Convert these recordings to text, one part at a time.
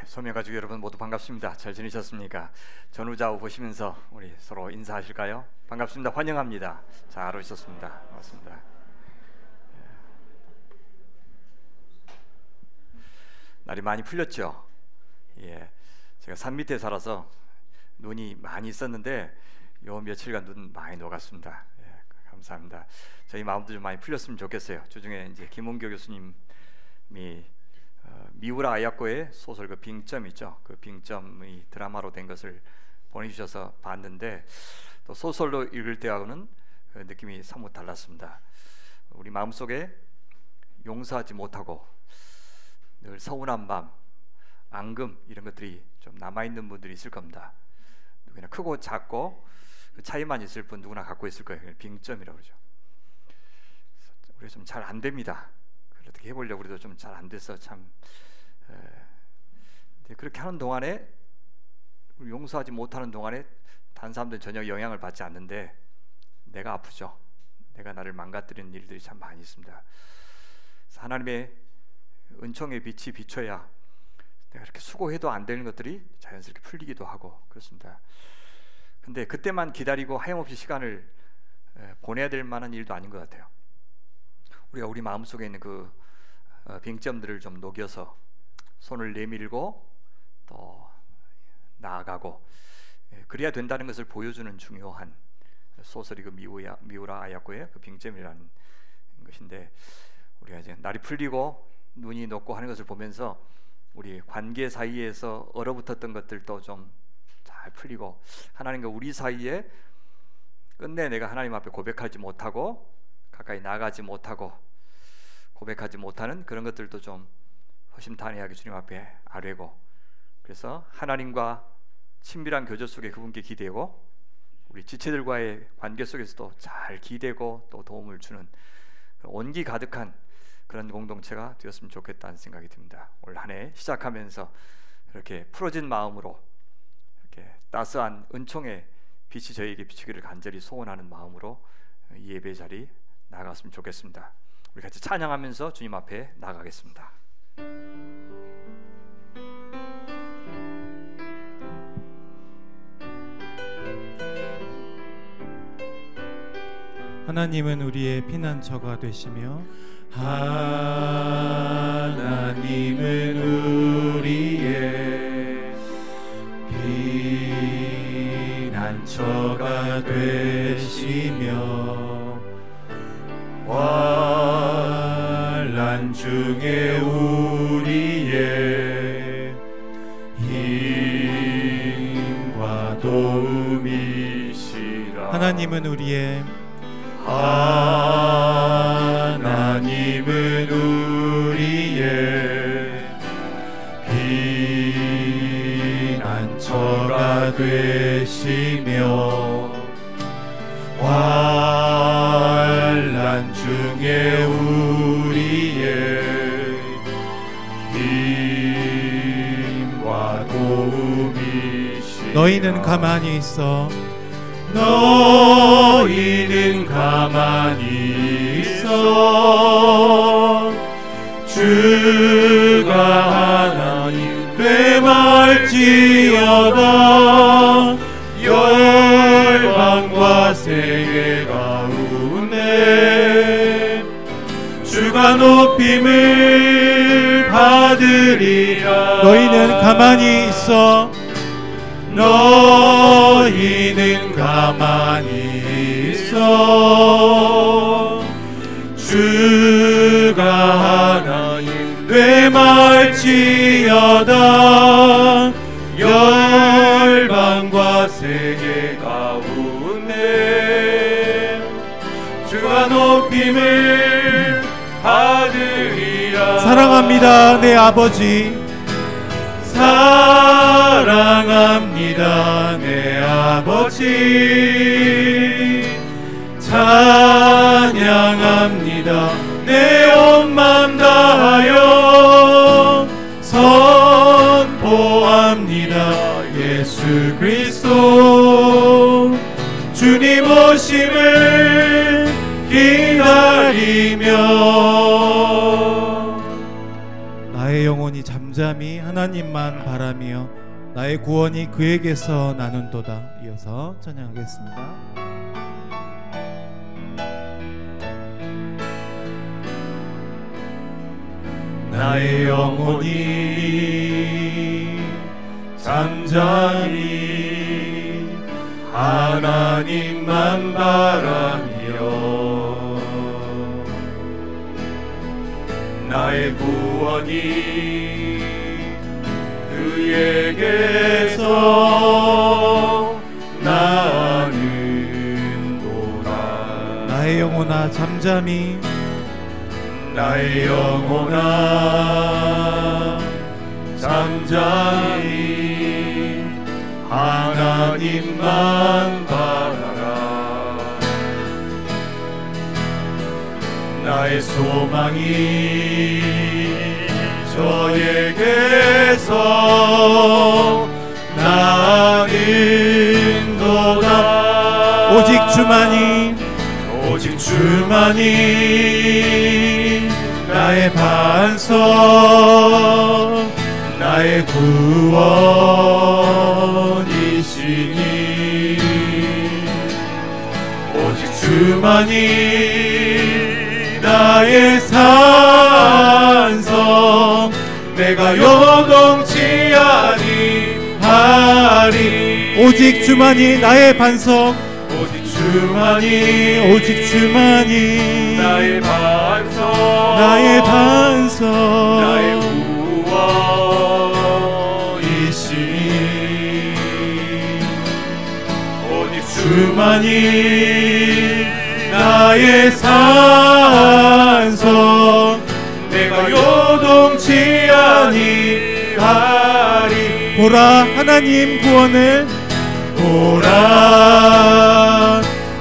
소명가족 여러분 모두 반갑습니다. 잘 지내셨습니까? 전후좌우 보시면서 우리 서로 인사하실까요? 반갑습니다. 환영합니다. 잘 오셨습니다. 반갑습니다. 날이 많이 풀렸죠? 제가 산 밑에 살아서 눈이 많이 있었는데 요 며칠간 눈 많이 녹았습니다. 감사합니다. 저희 마음도 좀 많이 풀렸으면 좋겠어요. 주중에 이제 김홍교 교수님이 미우라 아야코의 소설 그 빙점 있죠. 그 빙점이 드라마로 된 것을 보내주셔서 봤는데 또 소설로 읽을 때하고는 그 느낌이 사뭇 달랐습니다. 우리 마음속에 용서하지 못하고 늘 서운한 마음, 앙금 이런 것들이 좀 남아있는 분들이 있을 겁니다. 누구나 크고 작고 그 차이만 있을 뿐 누구나 갖고 있을 거예요. 빙점이라고 그러죠. 우리 좀 잘 안 됩니다. 어떻게 해보려고 그래도 좀 잘 안 돼서 참 그렇게 하는 동안에 용서하지 못하는 동안에 다른 사람들은 전혀 영향을 받지 않는데 내가 아프죠. 내가 나를 망가뜨리는 일들이 참 많이 있습니다. 하나님의 은총의 빛이 비춰야 내가 이렇게 수고해도 안 되는 것들이 자연스럽게 풀리기도 하고 그렇습니다. 근데 그때만 기다리고 하염없이 시간을 보내야 될 만한 일도 아닌 것 같아요. 우리가 우리 마음속에 있는 그 빙점들을 좀 녹여서 손을 내밀고 또 나아가고 그래야 된다는 것을 보여주는 중요한 소설이 그 미우라 아야코의 그 빙점이라는 것인데, 우리가 이제 날이 풀리고 눈이 녹고 하는 것을 보면서 우리 관계 사이에서 얼어붙었던 것들도 좀 잘 풀리고 하나님과 우리 사이에 끝내 내가 하나님 앞에 고백하지 못하고 가까이 나가지 못하고 고백하지 못하는 그런 것들도 좀 허심탄회하게 주님 앞에 아뢰고, 그래서 하나님과 친밀한 교제 속에 그분께 기대고 우리 지체들과의 관계 속에서도 잘 기대고 또 도움을 주는 온기 가득한 그런 공동체가 되었으면 좋겠다는 생각이 듭니다. 올 한 해 시작하면서 이렇게 풀어진 마음으로 이렇게 따스한 은총의 빛이 저희에게 비추기를 간절히 소원하는 마음으로 이 예배 자리 나아갔으면 좋겠습니다. 우리 같이 찬양하면서 주님 앞에 나가겠습니다. 하나님은 우리의 피난처가 되시며 하나님은 우리의 피난처가 되시며 환난 중에 우리의 힘과 도움이시라. 하나님은 우리의 하나님은 우리의 피난처가 되시며 환난 중에 우리의 힘과 도움이시라. 너희는 가만히 있어 너희는 가만히 있어 주가 하나님 되말지어다. 열방과 세계 가운데 주가 높임을 받으리라. 너희는 가만히 있어 너희는 가만히 있어 주가 하나님 되말지어다. 열방과 세계 가운데 주가 높임을 받으리라. 사랑합니다 내 아버지, 사랑합니다 내 아버지, 찬양합니다 내 온 맘 다하여 선포합니다 예수 그리스도. 주님 오심을 기다리며 나의 영혼이 잠 잠잠히 하나님만 바라며 나의 구원이 그에게서 나는도다. 이어서 찬양하겠습니다. 나의 영혼이 잠잠히 하나님만 바라며 나의 구원이 그에게서 나는도다. 나의 영혼아 잠잠히 나의 영혼아 잠잠히 하나님만 바라라. 나의 소망이 저에게서 나는도다. 오직 주만이 나의 반석 나의 구원이시니 오직 주만이 나의 산성 내가 요동치 아니하리. 오직 주만이 나의 반석 오직 주만이 나의 반석 나의 구원이시니 오직 주만이 나의 산성 내가 요동치 아니하리. 보라 하나님 구원을 보라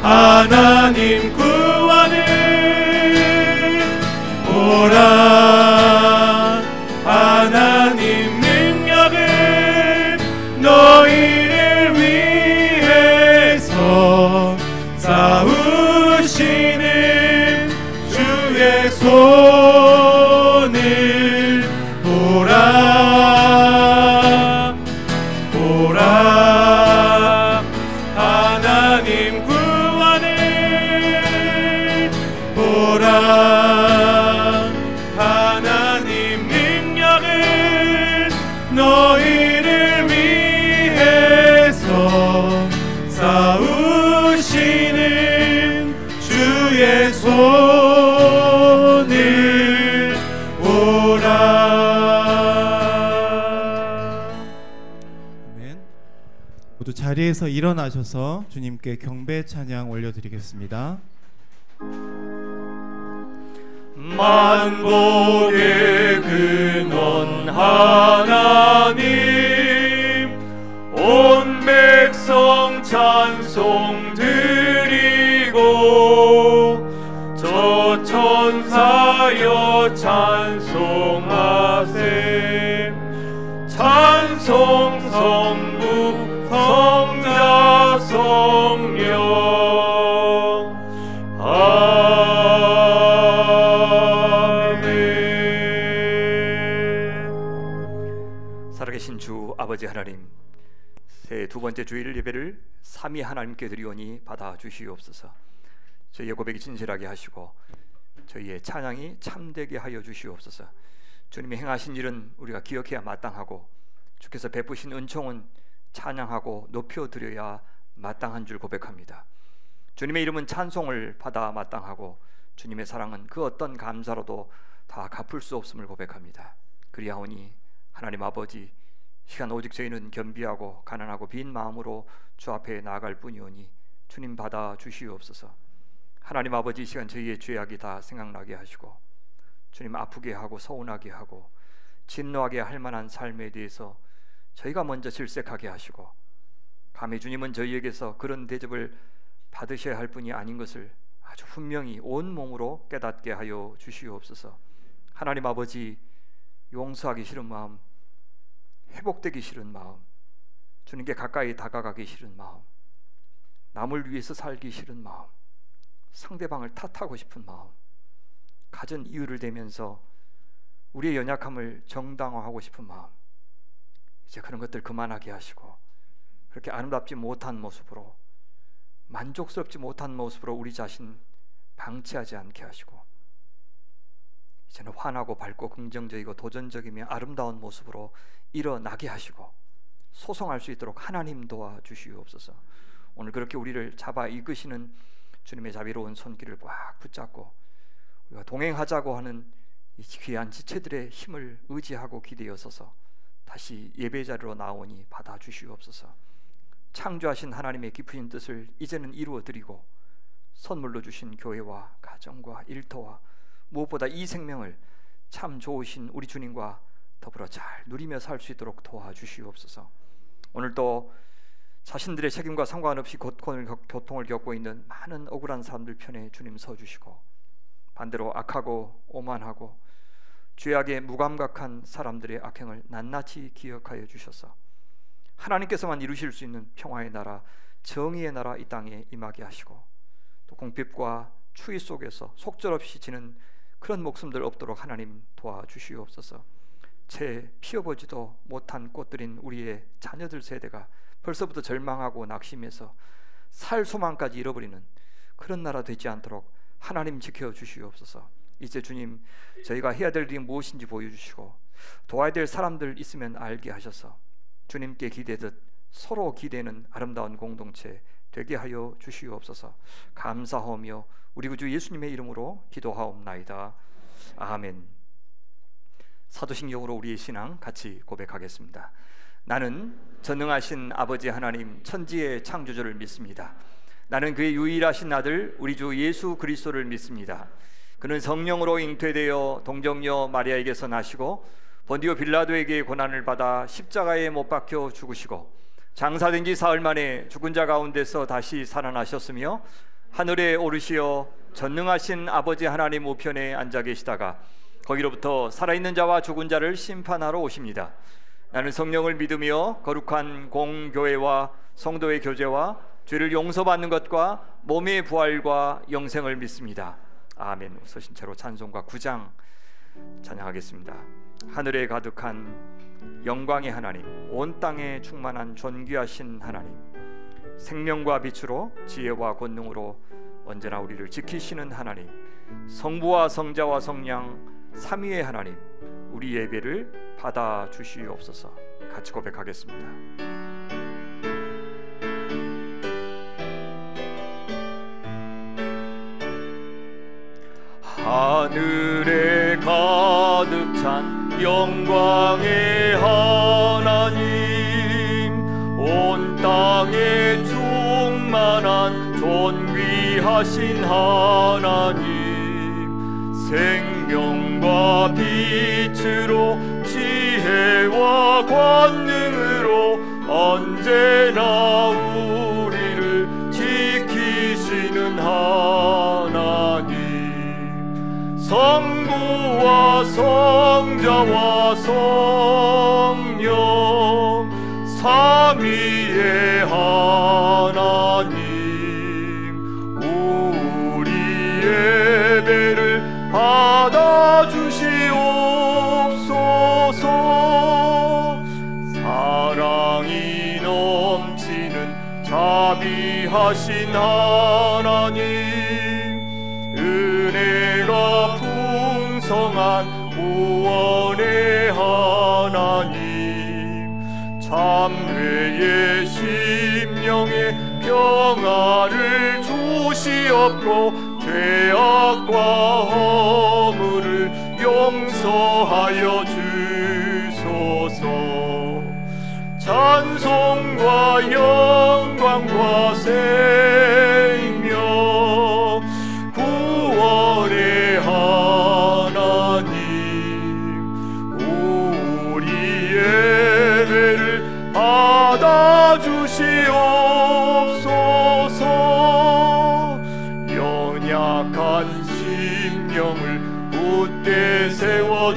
하나님 구원을 보라 하나님 능력을 너희를 위해서 싸우시는 주의 손을 보라 보라 하나님 구원을 보라 하나님 능력을 너희를 위해서 싸우시는 주의 손을 보라. 아멘. 모두 자리에서 일어나셔서 주님께 경배 찬양 올려드리겠습니다. 만복의 근원 하나님 온 백성 찬송 드리고 저 천사여 찬송하세. 찬송 성부 성자 성령 살아계신 주 아버지 하나님, 새 두 번째 주일 예배를 삼위 하나님께 드리오니 받아 주시옵소서. 저희의 고백이 진실하게 하시고 저희의 찬양이 참되게 하여 주시옵소서. 주님이 행하신 일은 우리가 기억해야 마땅하고 주께서 베푸신 은총은 찬양하고 높여드려야 마땅한 줄 고백합니다. 주님의 이름은 찬송을 받아 마땅하고 주님의 사랑은 그 어떤 감사로도 다 갚을 수 없음을 고백합니다. 그리하오니 하나님 아버지, 시간 오직 저희는 겸비하고 가난하고 빈 마음으로 주 앞에 나아갈 뿐이오니 주님 받아 주시옵소서. 하나님 아버지, 이 시간 저희의 죄악이 다 생각나게 하시고 주님 아프게 하고 서운하게 하고 진노하게 할 만한 삶에 대해서 저희가 먼저 질색하게 하시고 감히 주님은 저희에게서 그런 대접을 받으셔야 할 분이 아닌 것을 아주 분명히 온몸으로 깨닫게 하여 주시옵소서. 하나님 아버지, 용서하기 싫은 마음, 회복되기 싫은 마음, 주님께 가까이 다가가기 싫은 마음, 남을 위해서 살기 싫은 마음, 상대방을 탓하고 싶은 마음, 갖은 이유를 대면서 우리의 연약함을 정당화하고 싶은 마음, 이제 그런 것들 그만하게 하시고, 그렇게 아름답지 못한 모습으로, 만족스럽지 못한 모습으로 우리 자신 방치하지 않게 하시고, 이제는 환하고 밝고 긍정적이고 도전적이며 아름다운 모습으로 일어나게 하시고 소송할 수 있도록 하나님 도와주시옵소서. 오늘 그렇게 우리를 잡아 이끄시는 주님의 자비로운 손길을 꽉 붙잡고 우리가 동행하자고 하는 이 귀한 지체들의 힘을 의지하고 기대어서서 다시 예배 자리로 나오니 받아주시옵소서. 창조하신 하나님의 깊으신 뜻을 이제는 이루어드리고 선물로 주신 교회와 가정과 일터와 무엇보다 이 생명을 참 좋으신 우리 주님과 더불어 잘 누리며 살 수 있도록 도와주시옵소서. 오늘도 자신들의 책임과 상관없이 고통을 겪고 있는 많은 억울한 사람들 편에 주님 서주시고, 반대로 악하고 오만하고 죄악에 무감각한 사람들의 악행을 낱낱이 기억하여 주셔서 하나님께서만 이루실 수 있는 평화의 나라, 정의의 나라 이 땅에 임하게 하시고, 또 공핍과 추위 속에서 속절없이 지는 그런 목숨들 없도록 하나님 도와주시옵소서. 채 피어보지도 못한 꽃들인 우리의 자녀들 세대가 벌써부터 절망하고 낙심해서 살 소망까지 잃어버리는 그런 나라 되지 않도록 하나님 지켜주시옵소서. 이제 주님, 저희가 해야 될 일이 무엇인지 보여주시고 도와야 될 사람들 있으면 알게 하셔서 주님께 기대듯 서로 기대는 아름다운 공동체 되게 하여 주시옵소서. 감사하며 우리 구주 예수님의 이름으로 기도하옵나이다. 아멘. 사도신경으로 우리의 신앙 같이 고백하겠습니다. 나는 전능하신 아버지 하나님 천지의 창조주를 믿습니다. 나는 그의 유일하신 아들 우리 주 예수 그리스도를 믿습니다. 그는 성령으로 잉태되어 동정녀 마리아에게서 나시고 본디오 빌라도에게 고난을 받아 십자가에 못 박혀 죽으시고 장사된 지 사흘 만에 죽은 자 가운데서 다시 살아나셨으며 하늘에 오르시어 전능하신 아버지 하나님 우편에 앉아 계시다가 거기로부터 살아있는 자와 죽은 자를 심판하러 오십니다. 나는 성령을 믿으며 거룩한 공교회와 성도의 교제와 죄를 용서받는 것과 몸의 부활과 영생을 믿습니다. 아멘. 서신 채로 찬송가 9장 찬양하겠습니다. 하늘에 가득한 영광의 하나님, 온 땅에 충만한 존귀하신 하나님, 생명과 빛으로 지혜와 권능으로 언제나 우리를 지키시는 하나님, 성부와 성자와 성령 삼위의 하나님, 우리 예배를 받아 주시옵소서. 같이 고백하겠습니다. 하늘에 가득 찬 영광의 하나님, 온 땅에 충만한 존귀하신 하나님, 생명과 빛으로 지혜와 권능으로 언제나 우리를 지키시는 하나님, 성부와 성자와 성령 삼위의 하나님, 우리 예배를 받아주시옵소서. 사랑이 넘치는 자비하신 하나님, 은혜가 풍성한 구원의 하나님, 참회의 심령에 평안을 주시옵고 죄악과 허물을 용서하여 주소서. 찬송과 영광과 생명 구원의 하나님, 우리 예배를 받아주시옵소서. 연약한 심령을 굳게 세워주시고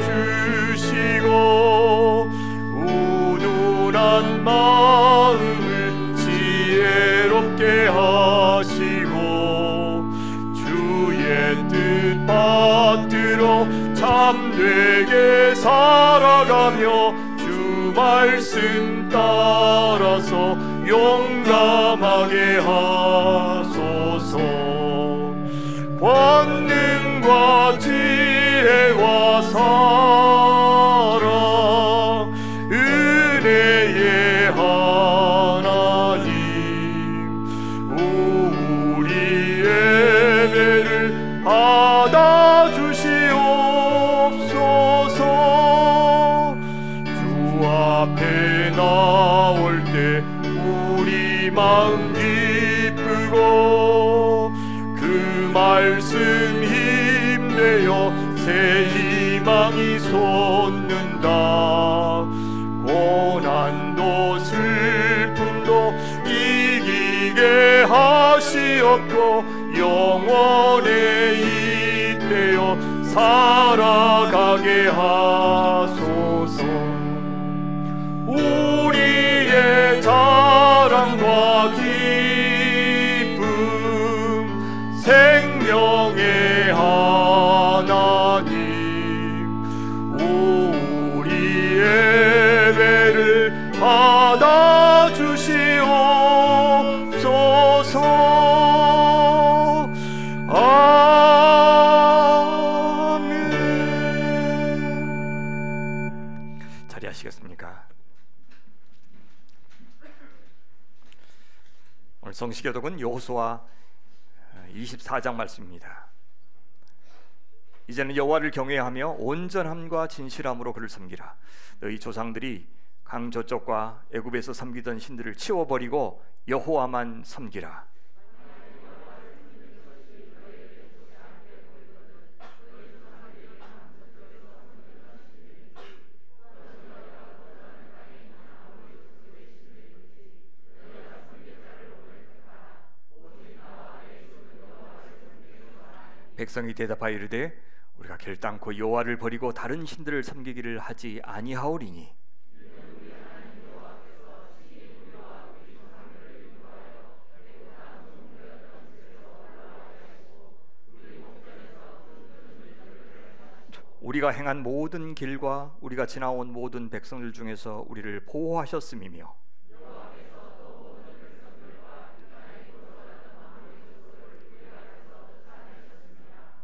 우둔한 마음을 지혜롭게 하시고 주의 뜻 받들어 참되게 말씀 따라서 용감하게 하소서. 권능과 지혜와 사랑 은혜의 하나님, 우리 예배를 받아주시옵소서. 주 앞에 나올 때 우리 마음 기쁘고 그 말씀 힘내어 새 희망이 솟는다. 고난도 슬픔도 이기게 하시옵고 영원에 잇대어 살아가게 하소서. 우리의 자랑과 기쁨 생명의 하나님, 우리 예배를 받아주시옵소서. 아멘. 자리하시겠습니까? 오늘 성시교독은 여호수아 24장 말씀입니다. 이제는 여호와를 경외하며 온전함과 진실함으로 그를 섬기라. 너희 조상들이 강 저쪽과 애굽에서 섬기던 신들을 치워버리고 여호와만 섬기라. 백성이 대답하여 이르되 우리가 결단코 여호와를 버리고 다른 신들을 섬기기를 하지 아니하오리니 우리가 행한 모든 길과 우리가 지나온 모든 백성들 중에서 우리를 보호하셨음이며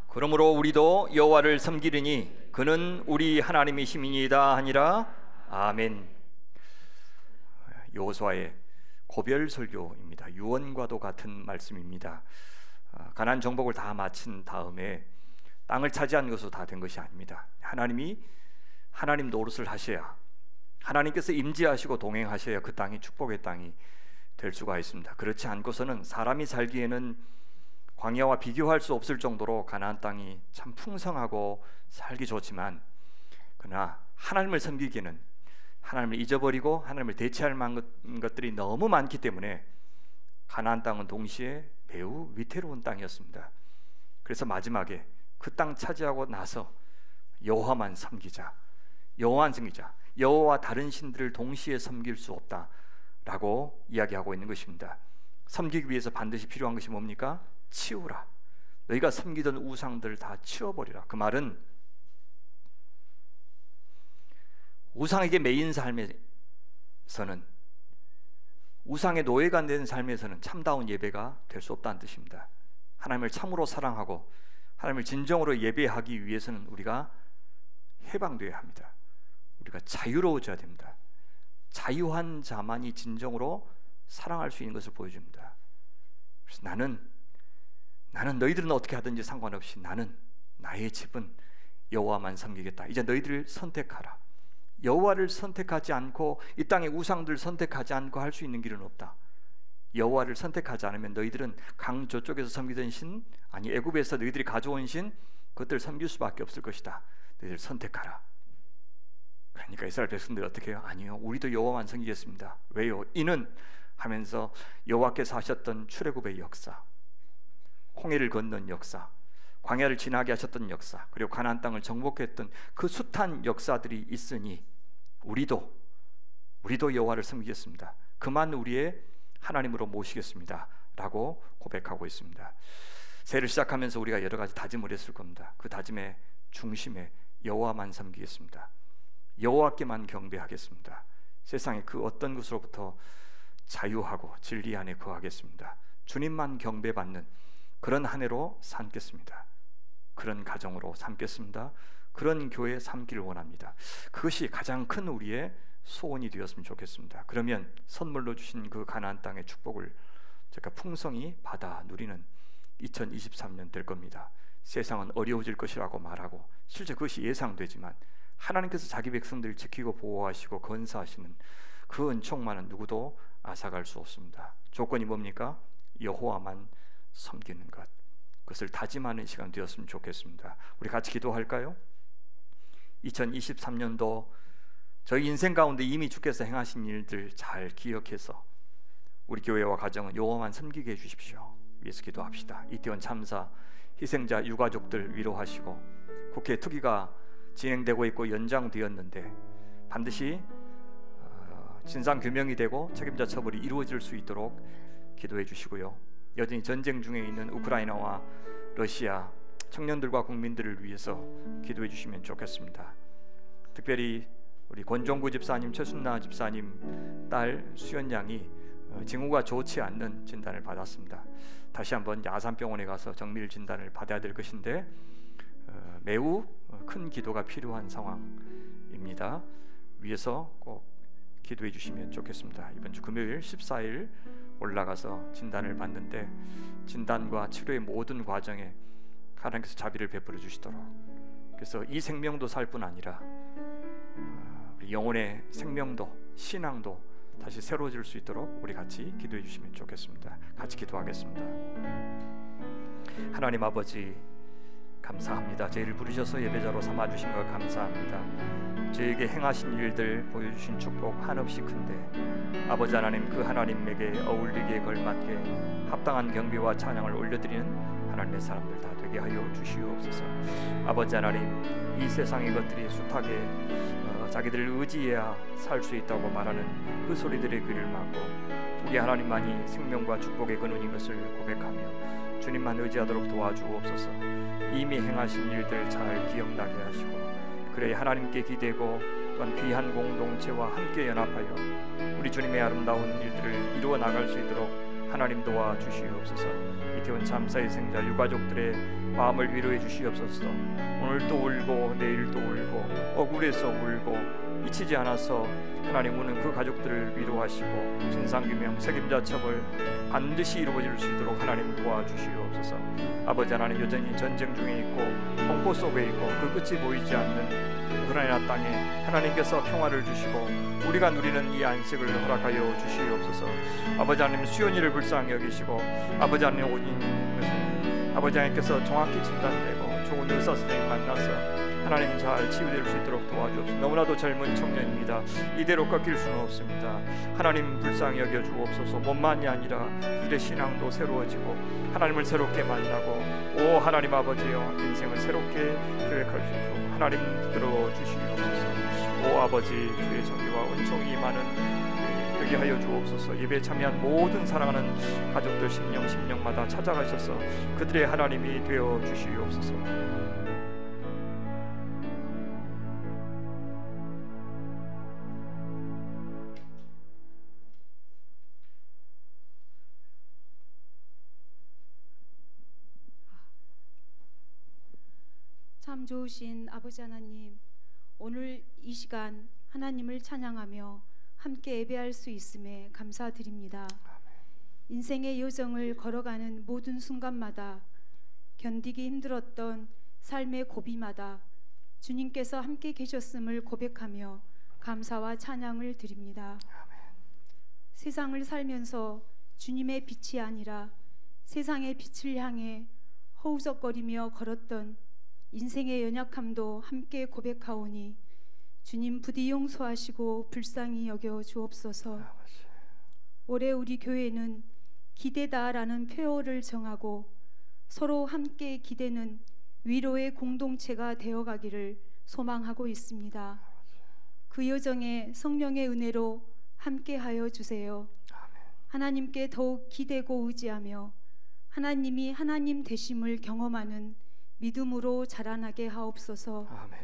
그러므로 우리도 여호와를 섬기리니 그는 우리 하나님이심이니이다 하니라. 아멘. 여호수아의 고별 설교입니다. 유언과도 같은 말씀입니다. 가나안 정복을 다 마친 다음에 땅을 차지한 것으로 다 된 것이 아닙니다. 하나님 노릇을 하셔야, 하나님께서 임재하시고 동행하셔야 그 땅이 축복의 땅이 될 수가 있습니다. 그렇지 않고서는 사람이 살기에는 광야와 비교할 수 없을 정도로 가나안 땅이 참 풍성하고 살기 좋지만, 그러나 하나님을 섬기기에는 하나님을 잊어버리고 하나님을 대체할 만한 것들이 너무 많기 때문에 가나안 땅은 동시에 매우 위태로운 땅이었습니다. 그래서 마지막에 그 땅 차지하고 나서 여호와만 섬기자, 여호와만 섬기자, 여호와와 다른 신들을 동시에 섬길 수 없다라고 이야기하고 있는 것입니다. 섬기기 위해서 반드시 필요한 것이 뭡니까? 치우라. 너희가 섬기던 우상들을 다 치워버리라. 그 말은 우상에게 매인 삶에서는, 우상의 노예가 된 삶에서는 참다운 예배가 될 수 없다는 뜻입니다. 하나님을 참으로 사랑하고 하나님을 진정으로 예배하기 위해서는 우리가 해방되어야 합니다. 우리가 자유로워져야 됩니다. 자유한 자만이 진정으로 사랑할 수 있는 것을 보여줍니다. 그래서 나는 너희들은 어떻게 하든지 상관없이 나의 집은 여호와만 섬기겠다. 이제 너희들을 선택하라. 여호와를 선택하지 않고 이 땅의 우상들을 선택하지 않고 할 수 있는 길은 없다. 여호와를 선택하지 않으면 너희들은 강 저쪽에서 섬기던 신, 아니 애굽에서 너희들이 가져온 신, 그것들을 섬길 수밖에 없을 것이다. 너희들 선택하라. 그러니까 이스라엘 백성들이 어떻게 해요? 아니요, 우리도 여호와만 섬기겠습니다. 왜요? 이는 하면서 여호와께서 하셨던 출애굽의 역사, 홍해를 건넌 역사, 광야를 지나게 하셨던 역사, 그리고 가나안 땅을 정복했던 그 숱한 역사들이 있으니 우리도 여호와를 섬기겠습니다. 그만 우리의 하나님으로 모시겠습니다 라고 고백하고 있습니다. 새해를 시작하면서 우리가 여러 가지 다짐을 했을 겁니다. 그 다짐의 중심에 여호와만 섬기겠습니다. 여호와께만 경배하겠습니다. 세상의 그 어떤 것으로부터 자유하고 진리 안에 거하겠습니다. 주님만 경배받는 그런 한 해로 삼겠습니다. 그런 가정으로 삼겠습니다. 그런 교회 삼기를 원합니다. 그것이 가장 큰 우리의 소원이 되었으면 좋겠습니다. 그러면 선물로 주신 그 가나안 땅의 축복을 제가 풍성히 받아 누리는 2023년 될 겁니다. 세상은 어려워질 것이라고 말하고 실제 그것이 예상되지만 하나님께서 자기 백성들을 지키고 보호하시고 건사하시는 그 은총만은 누구도 앗아갈 수 없습니다. 조건이 뭡니까? 여호와만 섬기는 것. 그것을 다짐하는 시간 되었으면 좋겠습니다. 우리 같이 기도할까요? 2023년도 저희 인생 가운데 이미 주께서 행하신 일들 잘 기억해서 우리 교회와 가정은 여호와만 섬기게 해주십시오. 위해서 기도합시다. 이태원 참사 희생자 유가족들 위로하시고 국회 특위가 진행되고 있고 연장되었는데 반드시 진상규명이 되고 책임자 처벌이 이루어질 수 있도록 기도해 주시고요. 여전히 전쟁 중에 있는 우크라이나와 러시아 청년들과 국민들을 위해서 기도해 주시면 좋겠습니다. 특별히 우리 권종구 집사님, 최순나 집사님 딸 수연 양이 징후가 좋지 않는 진단을 받았습니다. 다시 한번 야산병원에 가서 정밀 진단을 받아야 될 것인데 매우 큰 기도가 필요한 상황입니다. 위에서 꼭 기도해 주시면 좋겠습니다. 이번 주 금요일 14일 올라가서 진단을 받는데 진단과 치료의 모든 과정에 하나님께서 자비를 베풀어 주시도록, 그래서 이 생명도 살 뿐 아니라 우리 영혼의 생명도 신앙도 다시 새로워질 수 있도록 우리 같이 기도해 주시면 좋겠습니다. 같이 기도하겠습니다. 하나님 아버지 감사합니다. 저희를 부르셔서 예배자로 삼아주신 것 감사합니다. 저에게 행하신 일들 보여주신 축복 한없이 큰데 아버지 하나님, 그 하나님에게 어울리기에 걸맞게 합당한 경배와 찬양을 올려드리는 하나님의 사람들 다 되게 하여 주시옵소서. 아버지 하나님, 이 세상의 것들이 숱하게 자기들을 의지해야 살 수 있다고 말하는 그 소리들의 귀를 막고 우리 하나님만이 생명과 축복의 근원인 것을 고백하며 주님만 의지하도록 도와주옵소서. 이미 행하신 일들 잘 기억나게 하시고 그래야 하나님께 기대고 또한 귀한 공동체와 함께 연합하여 우리 주님의 아름다운 일들을 이루어 나갈 수 있도록 하나님 도와주시옵소서. 이태원 참사 희생자 유가족들의 마음을 위로해 주시옵소서. 오늘 또 울고 내일 또 울고 억울해서 울고 잊히지 않아서 하나님 우는 그 가족들을 위로하시고 진상규명 책임자 처벌 반드시 이루어질 수 있도록 하나님 도와주시옵소서. 아버지 하나님, 여전히 전쟁 중에 있고 공포 속에 있고 그 끝이 보이지 않는 우크라이나 땅에 하나님께서 평화를 주시고 우리가 누리는 이 안식을 허락하여 주시옵소서. 아버지 하나님, 수연이를 불쌍히 여기시고 아버지 하나님 오신 아버지 하나님께서 정확히 진단되고 좋은 의사 선생님 만나서 하나님 잘 치유될 수 있도록 도와주옵소서. 너무나도 젊은 청년입니다. 이대로 꺾일 수는 없습니다. 하나님 불쌍히 여겨 주옵소서. 몸만이 아니라 우리의 신앙도 새로워지고 하나님을 새롭게 만나고 오 하나님 아버지여 인생을 새롭게 계획할 수 있도록 하나님 들어주시옵소서. 오 아버지, 주의 정의와 은총이 임하는 되게 하여 주옵소서. 예배에 참여한 모든 사랑하는 가족들 심령마다 찾아가셔서 그들의 하나님이 되어 주시옵소서. 참 좋으신 아버지 하나님, 오늘 이 시간 하나님을 찬양하며 함께 예배할 수 있음에 감사드립니다. 인생의 여정을 걸어가는 모든 순간마다 견디기 힘들었던 삶의 고비마다 주님께서 함께 계셨음을 고백하며 감사와 찬양을 드립니다. 세상을 살면서 주님의 빛이 아니라 세상의 빛을 향해 허우적거리며 걸었던 인생의 연약함도 함께 고백하오니 주님 부디 용서하시고 불쌍히 여겨 주옵소서. 올해 우리 교회는 기대다라는 표어를 정하고 서로 함께 기대는 위로의 공동체가 되어가기를 소망하고 있습니다. 그 여정에 성령의 은혜로 함께하여 주세요. 하나님께 더욱 기대고 의지하며 하나님이 하나님 되심을 경험하는 믿음으로 자라나게 하옵소서. 아멘.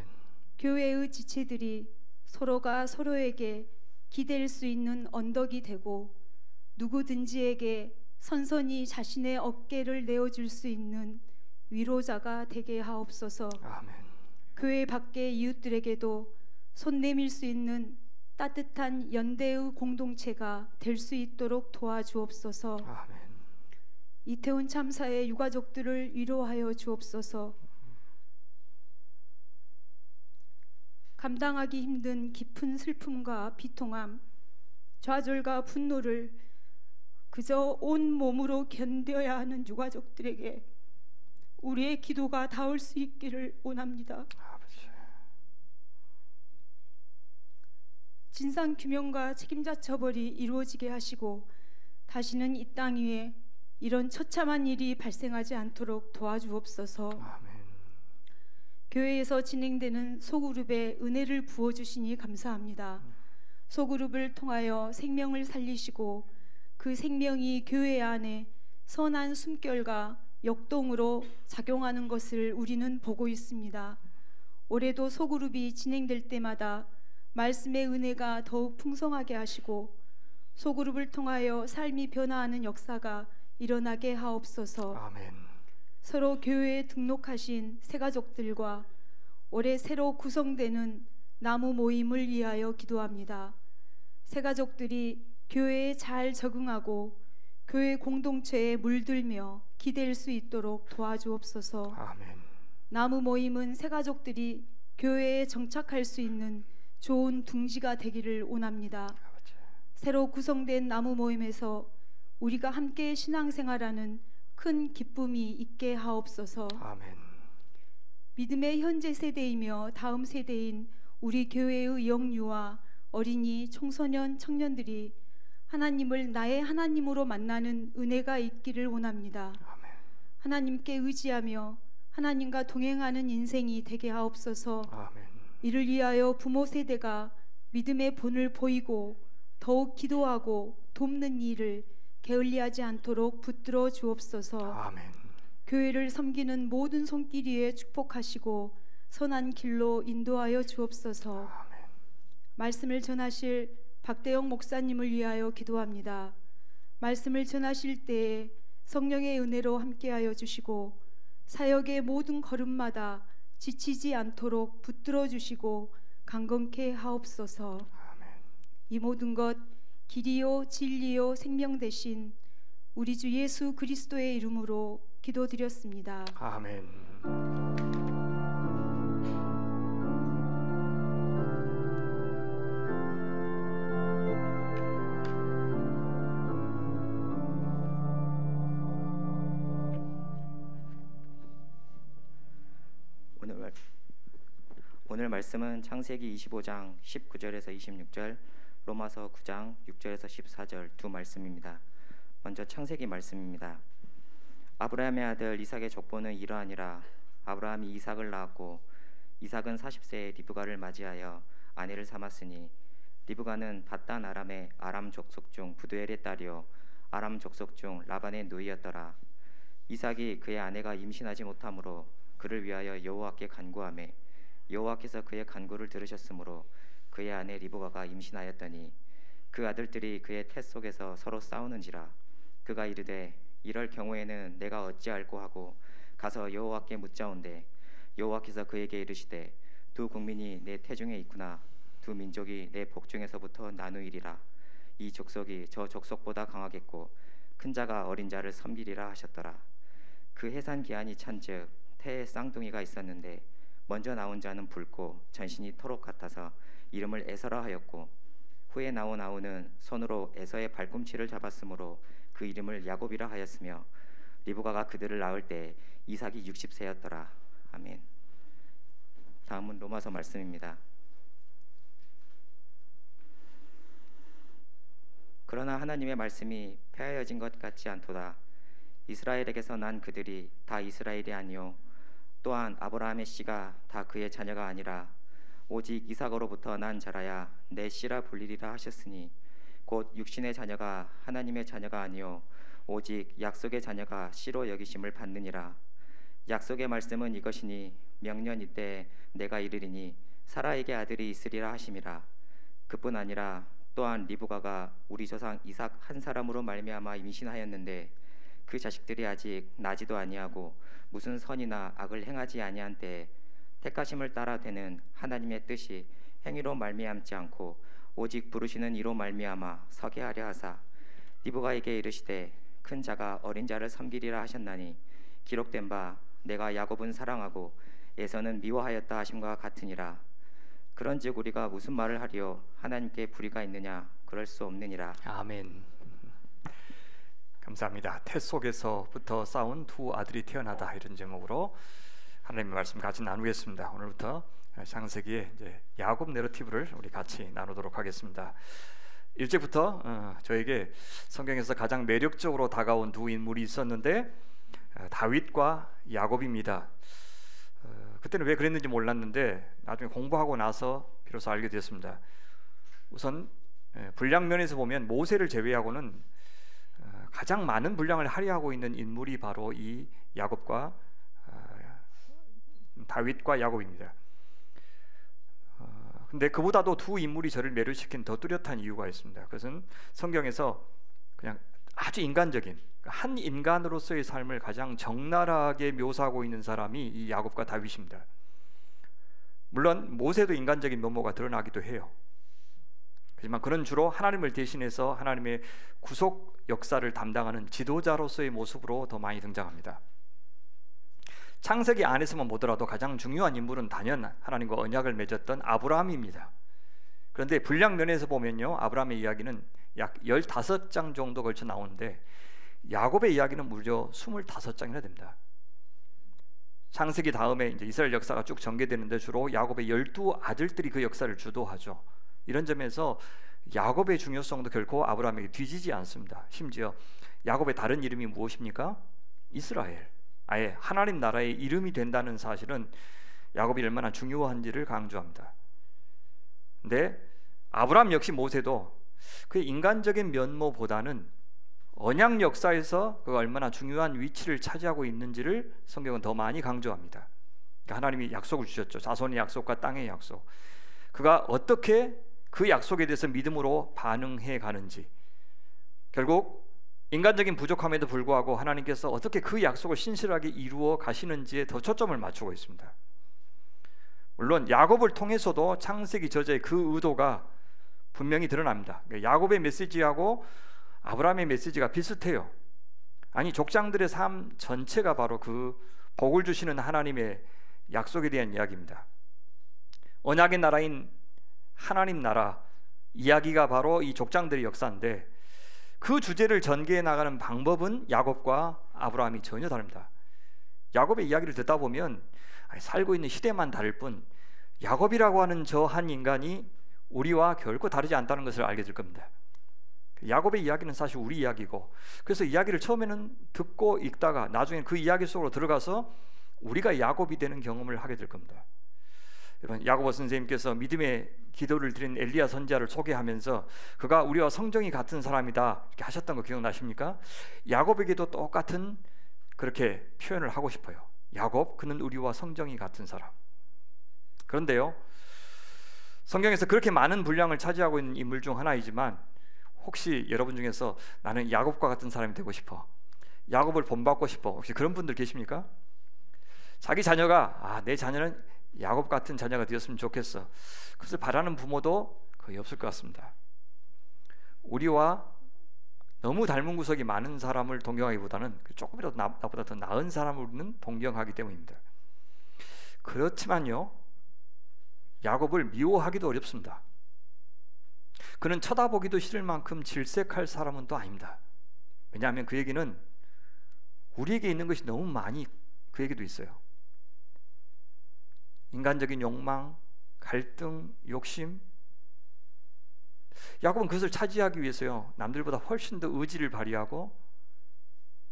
교회의 지체들이 서로가 서로에게 기댈 수 있는 언덕이 되고 누구든지에게 선선히 자신의 어깨를 내어줄 수 있는 위로자가 되게 하옵소서. 아멘. 교회 밖의 이웃들에게도 손 내밀 수 있는 따뜻한 연대의 공동체가 될 수 있도록 도와주옵소서. 아멘. 이태원 참사의 유가족들을 위로하여 주옵소서. 감당하기 힘든 깊은 슬픔과 비통함, 좌절과 분노를 그저 온 몸으로 견뎌야 하는 유가족들에게 우리의 기도가 닿을 수 있기를 원합니다. 아버지. 진상규명과 책임자 처벌이 이루어지게 하시고 다시는 이 땅 위에 이런 처참한 일이 발생하지 않도록 도와주옵소서. 아멘. 교회에서 진행되는 소그룹에 은혜를 부어주시니 감사합니다. 소그룹을 통하여 생명을 살리시고 그 생명이 교회 안에 선한 숨결과 역동으로 작용하는 것을 우리는 보고 있습니다. 올해도 소그룹이 진행될 때마다 말씀의 은혜가 더욱 풍성하게 하시고 소그룹을 통하여 삶이 변화하는 역사가 일어나게 하옵소서. 아멘. 서로 교회에 등록하신 새가족들과 올해 새로 구성되는 나무 모임을 위하여 기도합니다. 새가족들이 교회에 잘 적응하고 교회 공동체에 물들며 기댈 수 있도록 도와주옵소서. 아멘. 나무 모임은 새가족들이 교회에 정착할 수 있는 좋은 둥지가 되기를 원합니다. 아버지. 새로 구성된 나무 모임에서 우리가 함께 신앙생활하는 큰 기쁨이 있게 하옵소서. 아멘. 믿음의 현재 세대이며 다음 세대인 우리 교회의 영유아, 어린이, 청소년, 청년들이 하나님을 나의 하나님으로 만나는 은혜가 있기를 원합니다. 아멘. 하나님께 의지하며 하나님과 동행하는 인생이 되게 하옵소서. 아멘. 이를 위하여 부모 세대가 믿음의 본을 보이고 더욱 기도하고 돕는 일을 게을리하지 않도록 붙들어 주옵소서. 아멘. 교회를 섬기는 모든 손길 위에 축복하시고 선한 길로 인도하여 주옵소서. 아멘. 말씀을 전하실 박대영 목사님을 위하여 기도합니다. 말씀을 전하실 때에 성령의 은혜로 함께하여 주시고 사역의 모든 걸음마다 지치지 않도록 붙들어 주시고 강건케 하옵소서. 아멘. 이 모든 것 길이요 진리요 생명 되신 우리 주 예수 그리스도의 이름으로 기도드렸습니다. 아멘. 오늘 말씀은 창세기 25장 19절에서 26절, 로마서 9장 6절에서 14절 두 말씀입니다. 먼저 창세기 말씀입니다. 아브라함의 아들 이삭의 족보는 이러하니라. 아브라함이 이삭을 낳았고 이삭은 40세에 리브가를 맞이하여 아내를 삼았으니 리브가는 닷단 아람의 아람 족속 중 부두엘의 딸이요 아람 족속 중 라반의 누이였더라. 이삭이 그의 아내가 임신하지 못하므로 그를 위하여 여호와께 간구하매 여호와께서 그의 간구를 들으셨으므로 그의 아내 리브가가 임신하였더니 그 아들들이 그의 태 속에서 서로 싸우는지라. 그가 이르되 이럴 경우에는 내가 어찌할꼬 하고 가서 여호와께 묻자온대 여호와께서 그에게 이르시되 두 국민이 내 태중에 있구나. 두 민족이 내 복중에서부터 나누이리라. 이 족속이 저 족속보다 강하겠고 큰 자가 어린 자를 섬기리라 하셨더라. 그 해산 기한이 찬즉 태에 쌍둥이가 있었는데 먼저 나온 자는 붉고 전신이 토록 같아서 이름을 에서라 하였고 후에 나온 아우는 손으로 에서의 발꿈치를 잡았으므로 그 이름을 야곱이라 하였으며 리브가가 그들을 낳을 때 이삭이 60세였더라. 아멘. 다음은 로마서 말씀입니다. 그러나 하나님의 말씀이 폐하여진 것 같지 않도다. 이스라엘에게서 난 그들이 다 이스라엘이 아니요 또한 아브라함의 씨가 다 그의 자녀가 아니라 오직 이삭으로부터 난 자라야 내 씨라 불리리라 하셨으니 곧 육신의 자녀가 하나님의 자녀가 아니요 오직 약속의 자녀가 씨로 여기심을 받느니라. 약속의 말씀은 이것이니 명년 이때 내가 이르리니 사라에게 아들이 있으리라 하심이라. 그뿐 아니라 또한 리브가가 우리 조상 이삭 한 사람으로 말미암아 임신하였는데 그 자식들이 아직 나지도 아니하고 무슨 선이나 악을 행하지 아니한 때에 택하심을 따라 되는 하나님의 뜻이 행위로 말미암지 않고 오직 부르시는 이로 말미암아 서게 하려 하사 리브가에게 이르시되 큰 자가 어린 자를 섬기리라 하셨나니 기록된 바 내가 야곱은 사랑하고 에서는 미워하였다 하심과 같으니라. 그런즉 우리가 무슨 말을 하리요 하나님께 불의가 있느냐 그럴 수 없느니라. 아멘. 감사합니다. 태 속에서부터 싸운 두 아들이 태어나다, 이런 제목으로 하나님의 말씀 같이 나누겠습니다. 오늘부터 창세기의 이제 야곱 내러티브를 우리 같이 나누도록 하겠습니다. 1절부터 저에게 성경에서 가장 매력적으로 다가온 두 인물이 있었는데 다윗과 야곱입니다. 그때는 왜 그랬는지 몰랐는데 나중에 공부하고 나서 비로소 알게 됐습니다. 우선 분량 면에서 보면 모세를 제외하고는 가장 많은 분량을 할애하고 있는 인물이 바로 이 야곱과 다윗과 야곱입니다. 근데 그보다도 두 인물이 저를 매료시킨 더 뚜렷한 이유가 있습니다. 그것은 성경에서 그냥 아주 인간적인 한 인간으로서의 삶을 가장 적나라하게 묘사하고 있는 사람이 이 야곱과 다윗입니다. 물론 모세도 인간적인 면모가 드러나기도 해요. 하지만 그는 주로 하나님을 대신해서 하나님의 구속 역사를 담당하는 지도자로서의 모습으로 더 많이 등장합니다. 창세기 안에서만 보더라도 가장 중요한 인물은 단연 하나님과 언약을 맺었던 아브라함입니다. 그런데 분량 면에서 보면요, 아브라함의 이야기는 약 15장 정도 걸쳐 나오는데 야곱의 이야기는 무려 25장이나 됩니다. 창세기 다음에 이제 이스라엘 역사가 쭉 전개되는데 주로 야곱의 12아들들이 그 역사를 주도하죠. 이런 점에서 야곱의 중요성도 결코 아브라함에게 뒤지지 않습니다. 심지어 야곱의 다른 이름이 무엇입니까? 이스라엘. 아예 하나님 나라의 이름이 된다는 사실은 야곱이 얼마나 중요한지를 강조합니다. 근데 아브라함 역시 모세도 그의 인간적인 면모보다는 언약 역사에서 그가 얼마나 중요한 위치를 차지하고 있는지를 성경은 더 많이 강조합니다. 그러니까 하나님이 약속을 주셨죠. 자손의 약속과 땅의 약속. 그가 어떻게 그 약속에 대해서 믿음으로 반응해 가는지, 결국 인간적인 부족함에도 불구하고 하나님께서 어떻게 그 약속을 신실하게 이루어 가시는지에 더 초점을 맞추고 있습니다. 물론 야곱을 통해서도 창세기 저자의 그 의도가 분명히 드러납니다. 야곱의 메시지하고 아브라함의 메시지가 비슷해요. 아니, 족장들의 삶 전체가 바로 그 복을 주시는 하나님의 약속에 대한 이야기입니다. 언약의 나라인 하나님 나라 이야기가 바로 이 족장들의 역사인데 그 주제를 전개해 나가는 방법은 야곱과 아브라함이 전혀 다릅니다. 야곱의 이야기를 듣다 보면 살고 있는 시대만 다를 뿐 야곱이라고 하는 저 한 인간이 우리와 결코 다르지 않다는 것을 알게 될 겁니다. 야곱의 이야기는 사실 우리 이야기고, 그래서 이야기를 처음에는 듣고 읽다가 나중에 그 이야기 속으로 들어가서 우리가 야곱이 되는 경험을 하게 될 겁니다. 여러분, 야고보 선생님께서 믿음의 기도를 드린 엘리야 선지자를 소개하면서 그가 우리와 성정이 같은 사람이다 이렇게 하셨던 거 기억나십니까? 야곱에게도 똑같은 그렇게 표현을 하고 싶어요. 야곱, 그는 우리와 성정이 같은 사람. 그런데요, 성경에서 그렇게 많은 분량을 차지하고 있는 인물 중 하나이지만 혹시 여러분 중에서 나는 야곱과 같은 사람이 되고 싶어, 야곱을 본받고 싶어, 혹시 그런 분들 계십니까? 자기 자녀가 내 자녀는 야곱 같은 자녀가 되었으면 좋겠어, 그것을 바라는 부모도 거의 없을 것 같습니다. 우리와 너무 닮은 구석이 많은 사람을 동경하기보다는 조금이라도 나보다 더 나은 사람을 우리는 동경하기 때문입니다. 그렇지만요, 야곱을 미워하기도 어렵습니다. 그는 쳐다보기도 싫을 만큼 질색할 사람은 또 아닙니다. 왜냐하면 그에게는 우리에게 있는 것이 너무 많이 그에게도 있어요. 인간적인 욕망, 갈등, 욕심. 야곱은 그것을 차지하기 위해서요, 남들보다 훨씬 더 의지를 발휘하고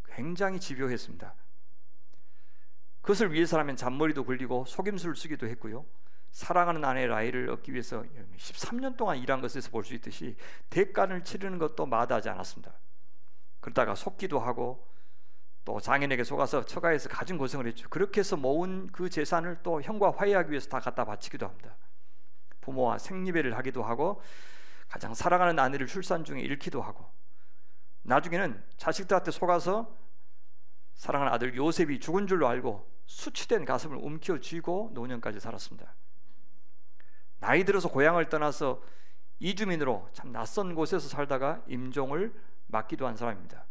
굉장히 집요했습니다. 그것을 위해서라면 잔머리도 굴리고 속임수를 쓰기도 했고요, 사랑하는 아내 라헬을 얻기 위해서 13년 동안 일한 것에서 볼 수 있듯이 대가를 치르는 것도 마다하지 않았습니다. 그러다가 속기도 하고 또 장인에게 속아서 처가에서 가진 고생을 했죠. 그렇게 해서 모은 그 재산을 또 형과 화해하기 위해서 다 갖다 바치기도 합니다. 부모와 생리배를 하기도 하고 가장 사랑하는 아내를 출산 중에 잃기도 하고, 나중에는 자식들한테 속아서 사랑하는 아들 요셉이 죽은 줄로 알고 수치된 가슴을 움켜쥐고 노년까지 살았습니다. 나이 들어서 고향을 떠나서 이주민으로 참 낯선 곳에서 살다가 임종을 맞기도 한 사람입니다.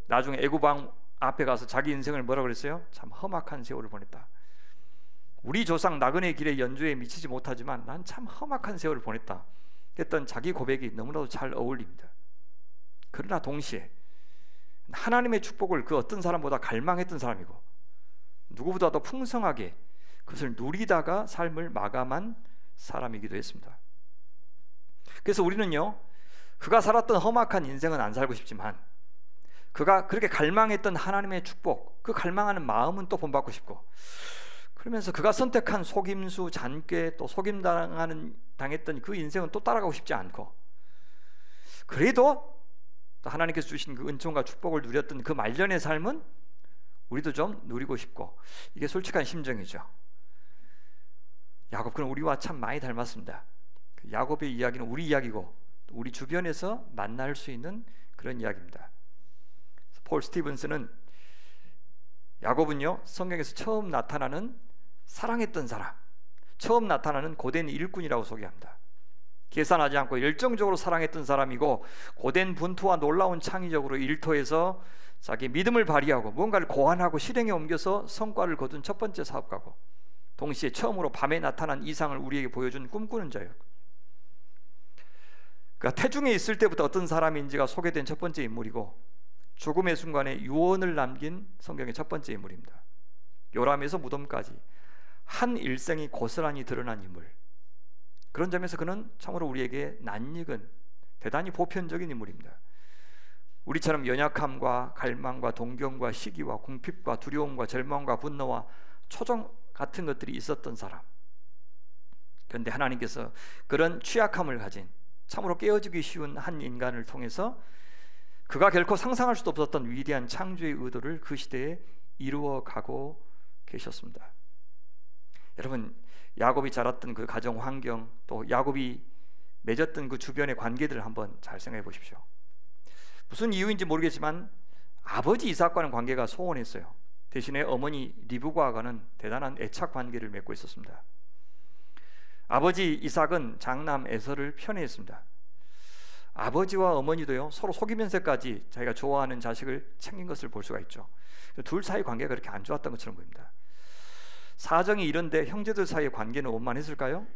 나중에 애굽 왕 앞에 가서 자기 인생을 뭐라 그랬어요? 참 험악한 세월을 보냈다. 우리 조상 나그네 길의 연주에 미치지 못하지만 난 참 험악한 세월을 보냈다 했던 자기 고백이 너무나도 잘 어울립니다. 그러나 동시에 하나님의 축복을 그 어떤 사람보다 갈망했던 사람이고, 누구보다도 풍성하게 그것을 누리다가 삶을 마감한 사람이기도 했습니다. 그래서 우리는요, 그가 살았던 험악한 인생은 안 살고 싶지만 그가 그렇게 갈망했던 하나님의 축복, 그 갈망하는 마음은 또 본받고 싶고, 그러면서 그가 선택한 속임수, 잔꾀, 또 속임당했던 그 인생은 또 따라가고 싶지 않고, 그래도 또 하나님께서 주신 그 은총과 축복을 누렸던 그 말년의 삶은 우리도 좀 누리고 싶고, 이게 솔직한 심정이죠. 야곱, 그는 우리와 참 많이 닮았습니다. 야곱의 이야기는 우리 이야기고 우리 주변에서 만날 수 있는 그런 이야기입니다. 폴 스티븐스는 야곱은요, 성경에서 처음 나타나는 사랑했던 사람, 처음 나타나는 고된 일꾼이라고 소개합니다. 계산하지 않고 열정적으로 사랑했던 사람이고, 고된 분투와 놀라운 창의적으로 일터에서 자기 믿음을 발휘하고 무언가를 고안하고 실행에 옮겨서 성과를 거둔 첫 번째 사업가고, 동시에 처음으로 밤에 나타난 이상을 우리에게 보여준 꿈꾸는 자였고, 그가 태중에 있을 때부터 어떤 사람인지가 소개된 첫 번째 인물이고, 죽음의 순간에 유언을 남긴 성경의 첫 번째 인물입니다. 요람에서 무덤까지 한 일생이 고스란히 드러난 인물. 그런 점에서 그는 참으로 우리에게 낯익은 대단히 보편적인 인물입니다. 우리처럼 연약함과 갈망과 동경과 시기와 궁핍과 두려움과 절망과 분노와 초종 같은 것들이 있었던 사람. 그런데 하나님께서 그런 취약함을 가진 참으로 깨어지기 쉬운 한 인간을 통해서 그가 결코 상상할 수도 없었던 위대한 창조의 의도를 그 시대에 이루어가고 계셨습니다. 여러분, 야곱이 자랐던 그 가정 환경, 또 야곱이 맺었던 그 주변의 관계들을 한번 잘 생각해 보십시오. 무슨 이유인지 모르겠지만 아버지 이삭과는 관계가 소원했어요. 대신에 어머니 리브가와는 대단한 애착 관계를 맺고 있었습니다. 아버지 이삭은 장남 에서를 편애했습니다. 아버지와 어머니도요, 서로 속이면서까지 자기가 좋아하는 자식을 챙긴 것을 볼 수가 있죠. 둘 사이 관계가 그렇게 안 좋았던 것처럼 보입니다. 사정이 이런데 형제들 사이의 관계는 원만했을까요?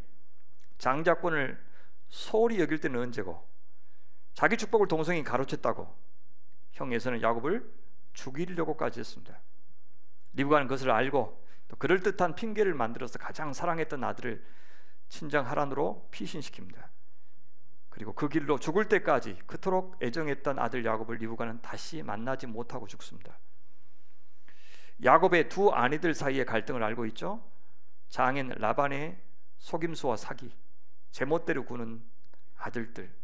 장자권을 소홀히 여길 때는 언제고, 자기 축복을 동생이 가로챘다고 형 에서는 야곱을 죽이려고까지 했습니다. 리브가는 그것을 알고 또 그럴듯한 핑계를 만들어서 가장 사랑했던 아들을 친정 하란으로 피신시킵니다. 그리고 그 길로 죽을 때까지 그토록 애정했던 아들 야곱을 리브가는 다시 만나지 못하고 죽습니다. 야곱의 두 아내들 사이의 갈등을 알고 있죠. 장인 라반의 속임수와 사기, 제멋대로 구는 아들들,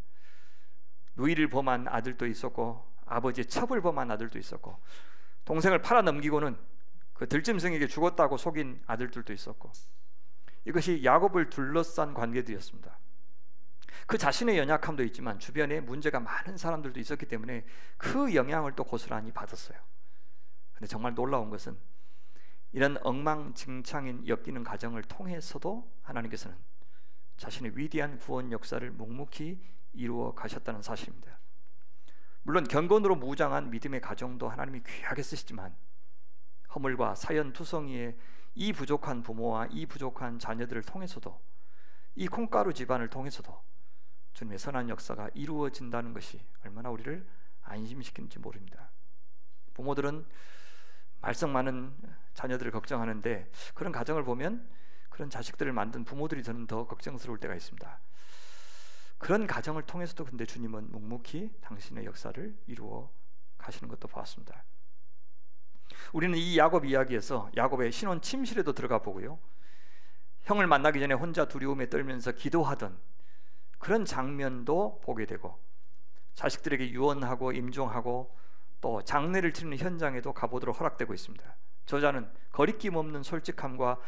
누이를 범한 아들도 있었고 아버지의 첩을 범한 아들도 있었고, 동생을 팔아넘기고는 그 들짐승에게 죽었다고 속인 아들들도 있었고, 이것이 야곱을 둘러싼 관계들이었습니다. 그 자신의 연약함도 있지만 주변에 문제가 많은 사람들도 있었기 때문에 그 영향을 또 고스란히 받았어요. 근데 정말 놀라운 것은 이런 엉망진창인 엮이는 가정을 통해서도 하나님께서는 자신의 위대한 구원 역사를 묵묵히 이루어 가셨다는 사실입니다. 물론 경건으로 무장한 믿음의 가정도 하나님이 귀하게 쓰시지만 허물과 사연투성이의 이 부족한 부모와 이 부족한 자녀들을 통해서도, 이 콩가루 집안을 통해서도 주님의 선한 역사가 이루어진다는 것이 얼마나 우리를 안심시키는지 모릅니다. 부모들은 말썽 많은 자녀들을 걱정하는데 그런 가정을 보면 그런 자식들을 만든 부모들이 저는 더 걱정스러울 때가 있습니다. 그런 가정을 통해서도 근데 주님은 묵묵히 당신의 역사를 이루어 가시는 것도 보았습니다. 우리는 이 야곱 이야기에서 야곱의 신혼 침실에도 들어가 보고요, 형을 만나기 전에 혼자 두려움에 떨면서 기도하던 그런 장면도 보게 되고, 자식들에게 유언하고 임종하고 또 장례를 치르는 현장에도 가보도록 허락되고 있습니다. 저자는 거리낌 없는 솔직함과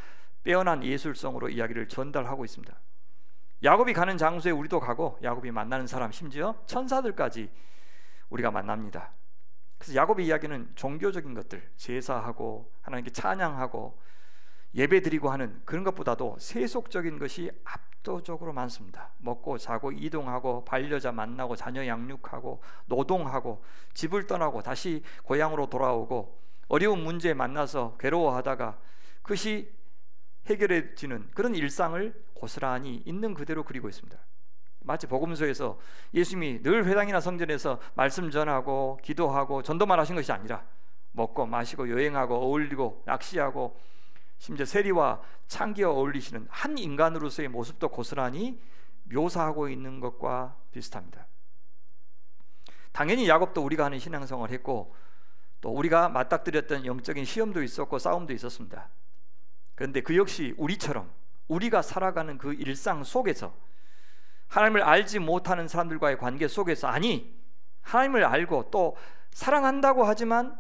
빼어난 예술성으로 이야기를 전달하고 있습니다. 야곱이 가는 장소에 우리도 가고 야곱이 만나는 사람, 심지어 천사들까지 우리가 만납니다. 그래서 야곱의 이야기는 종교적인 것들, 제사하고 하나님께 찬양하고 예배드리고 하는 그런 것보다도 세속적인 것이 압도적으로 많습니다. 먹고 자고 이동하고 반려자 만나고 자녀 양육하고 노동하고 집을 떠나고 다시 고향으로 돌아오고 어려운 문제 만나서 괴로워하다가 그것이 해결해지는 그런 일상을 고스란히 있는 그대로 그리고 있습니다. 마치 복음서에서 예수님이 늘 회당이나 성전에서 말씀 전하고 기도하고 전도만 하신 것이 아니라 먹고 마시고 여행하고 어울리고 낚시하고 심지어 세리와 창기와 어울리시는 한 인간으로서의 모습도 고스란히 묘사하고 있는 것과 비슷합니다. 당연히 야곱도 우리가 하는 신앙생활을 했고 또 우리가 맞닥뜨렸던 영적인 시험도 있었고 싸움도 있었습니다. 그런데 그 역시 우리처럼 우리가 살아가는 그 일상 속에서 하나님을 알지 못하는 사람들과의 관계 속에서, 아니 하나님을 알고 또 사랑한다고 하지만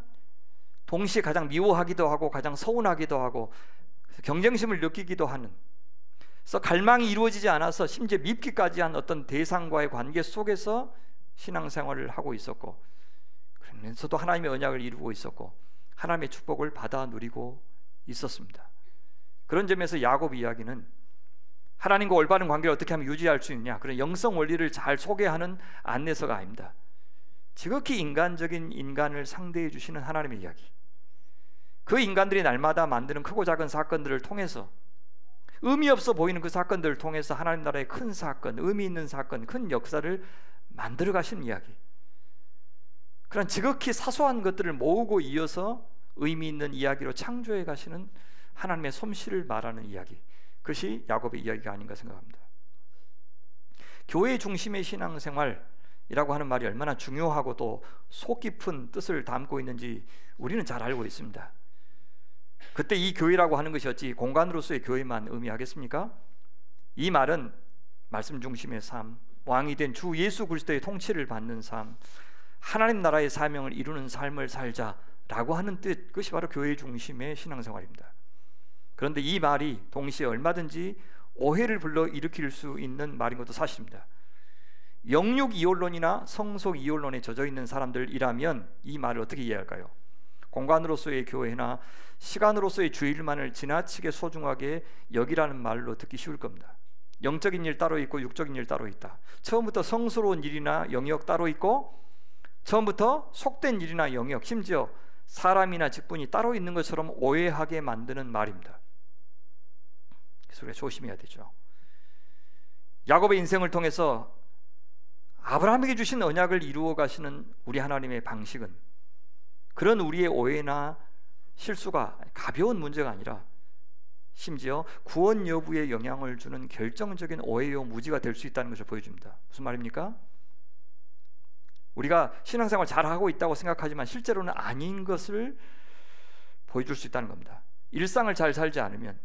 동시에 가장 미워하기도 하고 가장 서운하기도 하고 경쟁심을 느끼기도 하는, 그래서 갈망이 이루어지지 않아서 심지어 밉기까지 한 어떤 대상과의 관계 속에서 신앙생활을 하고 있었고, 그러면서도 하나님의 언약을 이루고 있었고 하나님의 축복을 받아 누리고 있었습니다. 그런 점에서 야곱 이야기는 하나님과 올바른 관계를 어떻게 하면 유지할 수 있냐, 그런 영성 원리를 잘 소개하는 안내서가 아닙니다. 지극히 인간적인 인간을 상대해 주시는 하나님의 이야기, 그 인간들이 날마다 만드는 크고 작은 사건들을 통해서, 의미 없어 보이는 그 사건들을 통해서 하나님 나라의 큰 사건, 의미 있는 사건, 큰 역사를 만들어 가시는 이야기, 그런 지극히 사소한 것들을 모으고 이어서 의미 있는 이야기로 창조해 가시는 하나님의 솜씨를 말하는 이야기, 그것이 야곱의 이야기가 아닌가 생각합니다. 교회 중심의 신앙생활이라고 하는 말이 얼마나 중요하고 또 속 깊은 뜻을 담고 있는지 우리는 잘 알고 있습니다. 그때 이 교회라고 하는 것이 어찌 공간으로서의 교회만 의미하겠습니까? 이 말은 말씀 중심의 삶, 왕이 된 주 예수 그리스도의 통치를 받는 삶, 하나님 나라의 사명을 이루는 삶을 살자라고 하는 뜻, 그것이 바로 교회 중심의 신앙생활입니다. 그런데 이 말이 동시에 얼마든지 오해를 불러일으킬 수 있는 말인 것도 사실입니다. 영육 이혼론이나 성속 이혼론에 젖어 있는 사람들이라면 이 말을 어떻게 이해할까요? 공간으로서의 교회나 시간으로서의 주일만을 지나치게 소중하게 여기라는 말로 듣기 쉬울 겁니다. 영적인 일 따로 있고 육적인 일 따로 있다. 처음부터 성스러운 일이나 영역 따로 있고 처음부터 속된 일이나 영역, 심지어 사람이나 직분이 따로 있는 것처럼 오해하게 만드는 말입니다. 그래서 우리가 조심해야 되죠. 야곱의 인생을 통해서 아브라함에게 주신 언약을 이루어 가시는 우리 하나님의 방식은 그런 우리의 오해나 실수가 가벼운 문제가 아니라 심지어 구원 여부에 영향을 주는 결정적인 오해요 무지가 될 수 있다는 것을 보여줍니다. 무슨 말입니까? 우리가 신앙생활 잘하고 있다고 생각하지만 실제로는 아닌 것을 보여줄 수 있다는 겁니다. 일상을 잘 살지 않으면,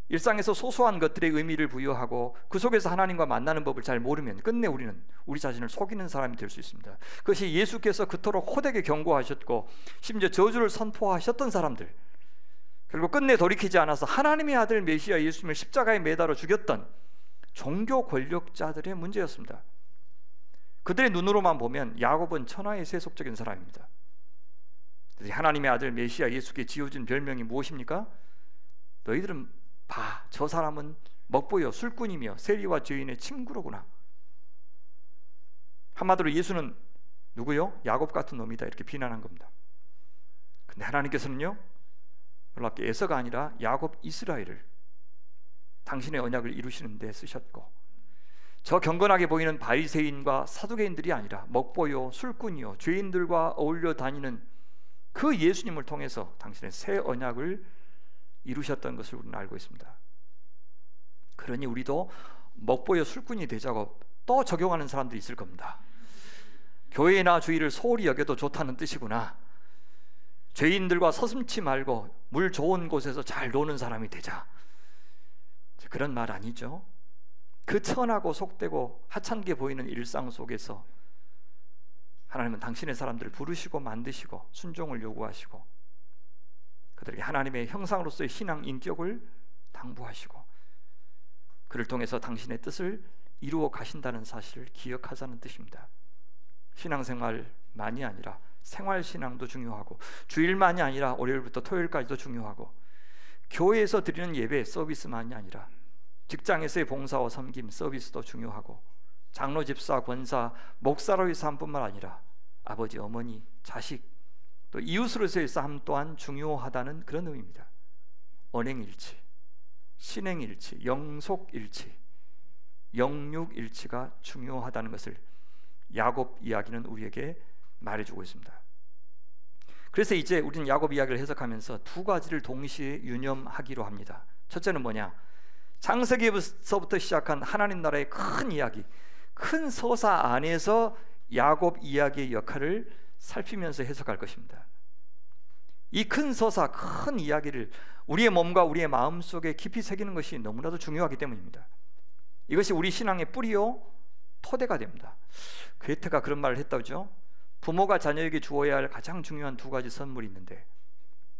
일상에서 소소한 것들의 의미를 부여하고 그 속에서 하나님과 만나는 법을 잘 모르면 끝내 우리는 우리 자신을 속이는 사람이 될 수 있습니다. 그것이 예수께서 그토록 호되게 경고하셨고 심지어 저주를 선포하셨던 사람들, 그리고 끝내 돌이키지 않아서 하나님의 아들 메시아 예수님을 십자가에 매달아 죽였던 종교 권력자들의 문제였습니다. 그들의 눈으로만 보면 야곱은 천하의 세속적인 사람입니다. 하나님의 아들 메시아 예수께 지어진 별명이 무엇입니까? 너희들은 봐, 저 사람은 먹보여 술꾼이며 세리와 죄인의 친구로구나. 한마디로 예수는 누구요? 야곱 같은 놈이다, 이렇게 비난한 겁니다. 근데 하나님께서는요, 놀랍게 에서가 아니라 야곱 이스라엘을 당신의 언약을 이루시는 데 쓰셨고, 저 경건하게 보이는 바리새인과 사두개인들이 아니라 먹보요 술꾼이요 죄인들과 어울려 다니는 그 예수님을 통해서 당신의 새 언약을 이루셨던 것을 우리는 알고 있습니다. 그러니 우리도 먹보여 술꾼이 되자고 또 적용하는 사람들이 있을 겁니다. 교회나 주의를 소홀히 여겨도 좋다는 뜻이구나, 죄인들과 서슴지 말고 물 좋은 곳에서 잘 노는 사람이 되자, 그런 말 아니죠. 그 천하고 속되고 하찮게 보이는 일상 속에서 하나님은 당신의 사람들을 부르시고 만드시고 순종을 요구하시고 그들에게 하나님의 형상으로서의 신앙 인격을 당부하시고 그를 통해서 당신의 뜻을 이루어 가신다는 사실을 기억하자는 뜻입니다. 신앙생활만이 아니라 생활신앙도 중요하고, 주일만이 아니라 월요일부터 토요일까지도 중요하고, 교회에서 드리는 예배 서비스만이 아니라 직장에서의 봉사와 섬김 서비스도 중요하고, 장로, 집사, 권사, 목사로의 삶뿐만 아니라 아버지, 어머니, 자식, 또 이웃으로서의 삶 또한 중요하다는 그런 의미입니다. 언행일치, 신행일치, 영속일치, 영육일치가 중요하다는 것을 야곱 이야기는 우리에게 말해주고 있습니다. 그래서 이제 우리는 야곱 이야기를 해석하면서 두 가지를 동시에 유념하기로 합니다. 첫째는 뭐냐? 창세기에서부터 시작한 하나님 나라의 큰 이야기, 큰 서사 안에서 야곱 이야기의 역할을 살피면서 해석할 것입니다. 이 큰 서사, 큰 이야기를 우리의 몸과 우리의 마음 속에 깊이 새기는 것이 너무나도 중요하기 때문입니다. 이것이 우리 신앙의 뿌리요 토대가 됩니다. 괴테가 그런 말을 했다죠. 부모가 자녀에게 주어야 할 가장 중요한 두 가지 선물이 있는데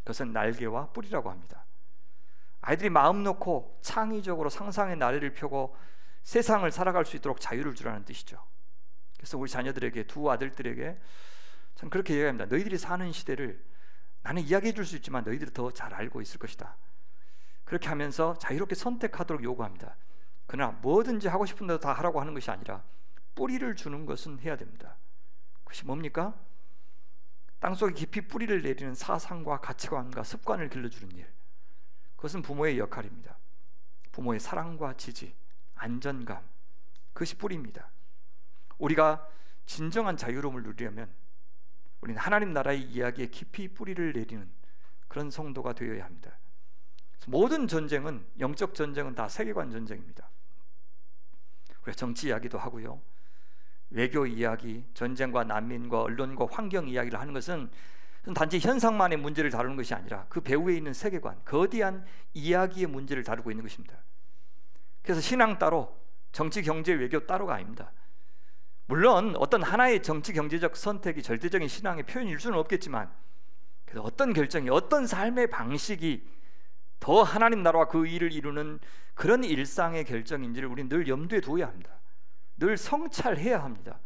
그것은 날개와 뿌리라고 합니다. 아이들이 마음 놓고 창의적으로 상상의 나래를 펴고 세상을 살아갈 수 있도록 자유를 주라는 뜻이죠. 그래서 우리 자녀들에게, 두 아들들에게 전 그렇게 얘기합니다. 너희들이 사는 시대를 나는 이야기해 줄 수 있지만 너희들이 더 잘 알고 있을 것이다. 그렇게 하면서 자유롭게 선택하도록 요구합니다. 그러나 뭐든지 하고 싶은 대로 다 하라고 하는 것이 아니라 뿌리를 주는 것은 해야 됩니다. 그것이 뭡니까? 땅속에 깊이 뿌리를 내리는 사상과 가치관과 습관을 길러주는 일, 그것은 부모의 역할입니다. 부모의 사랑과 지지, 안전감, 그것이 뿌리입니다. 우리가 진정한 자유로움을 누리려면 우리는 하나님 나라의 이야기에 깊이 뿌리를 내리는 그런 성도가 되어야 합니다. 모든 전쟁은, 영적 전쟁은 다 세계관 전쟁입니다. 우리가 정치 이야기도 하고요, 외교 이야기, 전쟁과 난민과 언론과 환경 이야기를 하는 것은 단지 현상만의 문제를 다루는 것이 아니라 그 배후에 있는 세계관, 거대한 이야기의 문제를 다루고 있는 것입니다. 그래서 신앙 따로, 정치, 경제, 외교 따로가 아닙니다. 물론 어떤 하나의 정치, 경제적 선택이 절대적인 신앙의 표현일 수는 없겠지만, 그래서 어떤 결정이, 어떤 삶의 방식이 더 하나님 나라와 그 일을 이루는 그런 일상의 결정인지를 우리는 늘 염두에 두어야 합니다. 늘 성찰해야 합니다.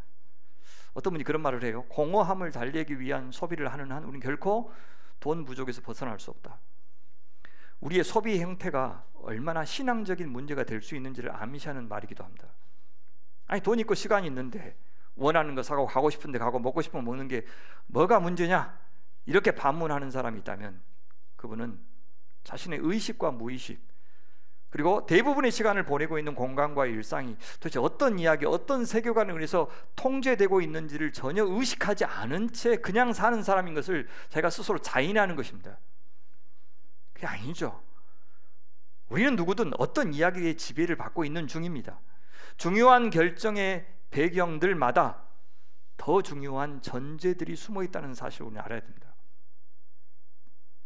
어떤 분이 그런 말을 해요. 공허함을 달래기 위한 소비를 하는 한 우리는 결코 돈 부족에서 벗어날 수 없다. 우리의 소비 행태가 얼마나 신앙적인 문제가 될 수 있는지를 암시하는 말이기도 합니다. 아니, 돈 있고 시간이 있는데 원하는 거 사고 가고 싶은 데 가고 먹고 싶으면 먹는 게 뭐가 문제냐? 이렇게 반문하는 사람이 있다면 그분은 자신의 의식과 무의식, 그리고 대부분의 시간을 보내고 있는 공간과 일상이 도대체 어떤 이야기, 어떤 세계관에 의해서 통제되고 있는지를 전혀 의식하지 않은 채 그냥 사는 사람인 것을 자기가 스스로 자인하는 것입니다. 그게 아니죠. 우리는 누구든 어떤 이야기의 지배를 받고 있는 중입니다. 중요한 결정의 배경들마다 더 중요한 전제들이 숨어 있다는 사실을 우리는 알아야 됩니다.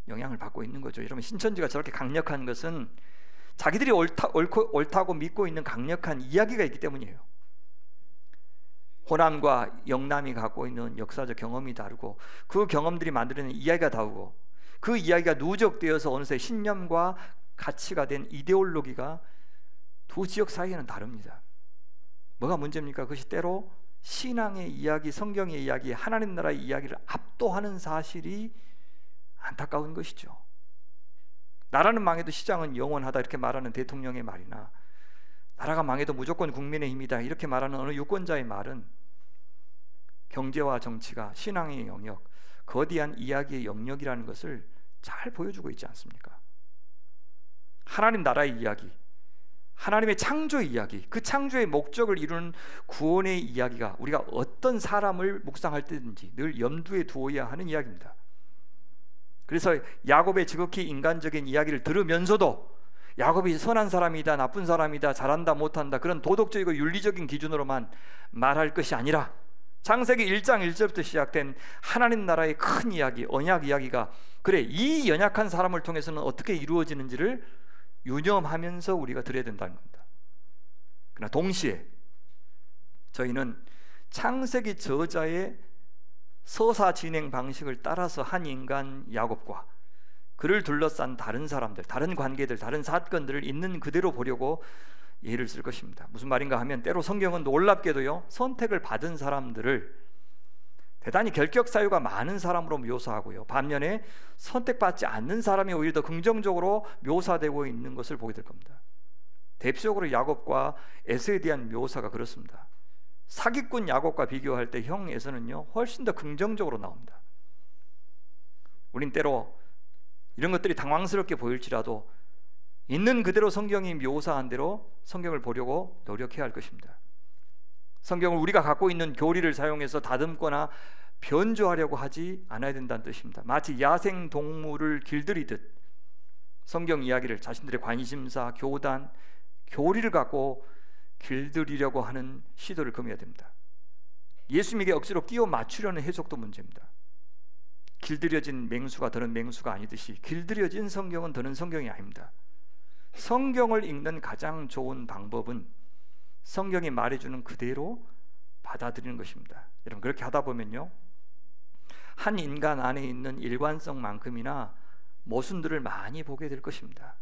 영향을 받고 있는 거죠. 여러분, 신천지가 저렇게 강력한 것은 자기들이 옳다고 믿고 있는 강력한 이야기가 있기 때문이에요. 호남과 영남이 갖고 있는 역사적 경험이 다르고, 그 경험들이 만들어내는 이야기가 다르고, 그 이야기가 누적되어서 어느새 신념과 가치가 된 이데올로기가 두 지역 사이에는 다릅니다. 뭐가 문제입니까? 그것이 때로 신앙의 이야기, 성경의 이야기, 하나님 나라의 이야기를 압도하는 사실이 안타까운 것이죠. 나라는 망해도 시장은 영원하다 이렇게 말하는 대통령의 말이나, 나라가 망해도 무조건 국민의 힘이다 이렇게 말하는 어느 유권자의 말은 경제와 정치가 신앙의 영역, 거대한 이야기의 영역이라는 것을 잘 보여주고 있지 않습니까? 하나님 나라의 이야기, 하나님의 창조의 이야기, 그 창조의 목적을 이루는 구원의 이야기가 우리가 어떤 사람을 묵상할 때든지 늘 염두에 두어야 하는 이야기입니다. 그래서 야곱의 지극히 인간적인 이야기를 들으면서도 야곱이 선한 사람이다, 나쁜 사람이다, 잘한다, 못한다 그런 도덕적이고 윤리적인 기준으로만 말할 것이 아니라 창세기 1장 1절부터 시작된 하나님 나라의 큰 이야기, 언약 이야기가 그래, 이 연약한 사람을 통해서는 어떻게 이루어지는지를 유념하면서 우리가 들어야 된다는 겁니다. 그러나 동시에 저희는 창세기 저자의 서사 진행 방식을 따라서 한 인간 야곱과 그를 둘러싼 다른 사람들, 다른 관계들, 다른 사건들을 있는 그대로 보려고 예를 쓸 것입니다. 무슨 말인가 하면 때로 성경은 놀랍게도요, 선택을 받은 사람들을 대단히 결격 사유가 많은 사람으로 묘사하고요, 반면에 선택받지 않는 사람이 오히려 더 긍정적으로 묘사되고 있는 것을 보게 될 겁니다. 대표적으로 야곱과 에서에 대한 묘사가 그렇습니다. 사기꾼 야곱과 비교할 때 형 에서는요 훨씬 더 긍정적으로 나옵니다. 우린 때로 이런 것들이 당황스럽게 보일지라도 있는 그대로 성경이 묘사한 대로 성경을 보려고 노력해야 할 것입니다. 성경을 우리가 갖고 있는 교리를 사용해서 다듬거나 변조하려고 하지 않아야 된다는 뜻입니다. 마치 야생 동물을 길들이듯 성경 이야기를 자신들의 관심사, 교단, 교리를 갖고 길들이려고 하는 시도를 금해야 됩니다. 예수님에게 억지로 끼워 맞추려는 해석도 문제입니다. 길들여진 맹수가 더는 맹수가 아니듯이 길들여진 성경은 더는 성경이 아닙니다. 성경을 읽는 가장 좋은 방법은 성경이 말해주는 그대로 받아들이는 것입니다. 여러분, 그렇게 하다 보면요, 한 인간 안에 있는 일관성만큼이나 모순들을 많이 보게 될 것입니다.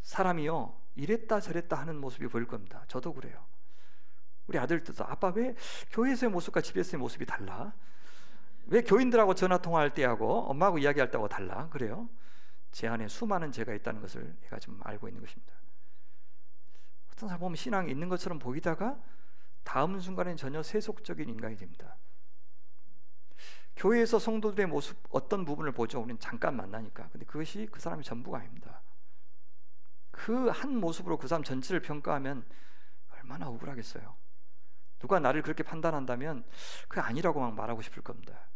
사람이요, 이랬다 저랬다 하는 모습이 보일 겁니다. 저도 그래요. 우리 아들들도 아빠 왜 교회에서의 모습과 집에서의 모습이 달라? 왜 교인들하고 전화 통화할 때하고 엄마하고 이야기할 때하고 달라? 그래요? 제 안에 수많은 죄가 있다는 것을 얘가 좀 알고 있는 것입니다. 어떤 사람 보면 신앙이 있는 것처럼 보이다가 다음 순간엔 전혀 세속적인 인간이 됩니다. 교회에서 성도들의 모습 어떤 부분을 보죠? 우리는 잠깐 만나니까. 근데 그것이 그 사람이 전부가 아닙니다. 그 한 모습으로 그 사람 전체를 평가하면 얼마나 억울하겠어요. 누가 나를 그렇게 판단한다면 그게 아니라고 막 말하고 싶을 겁니다.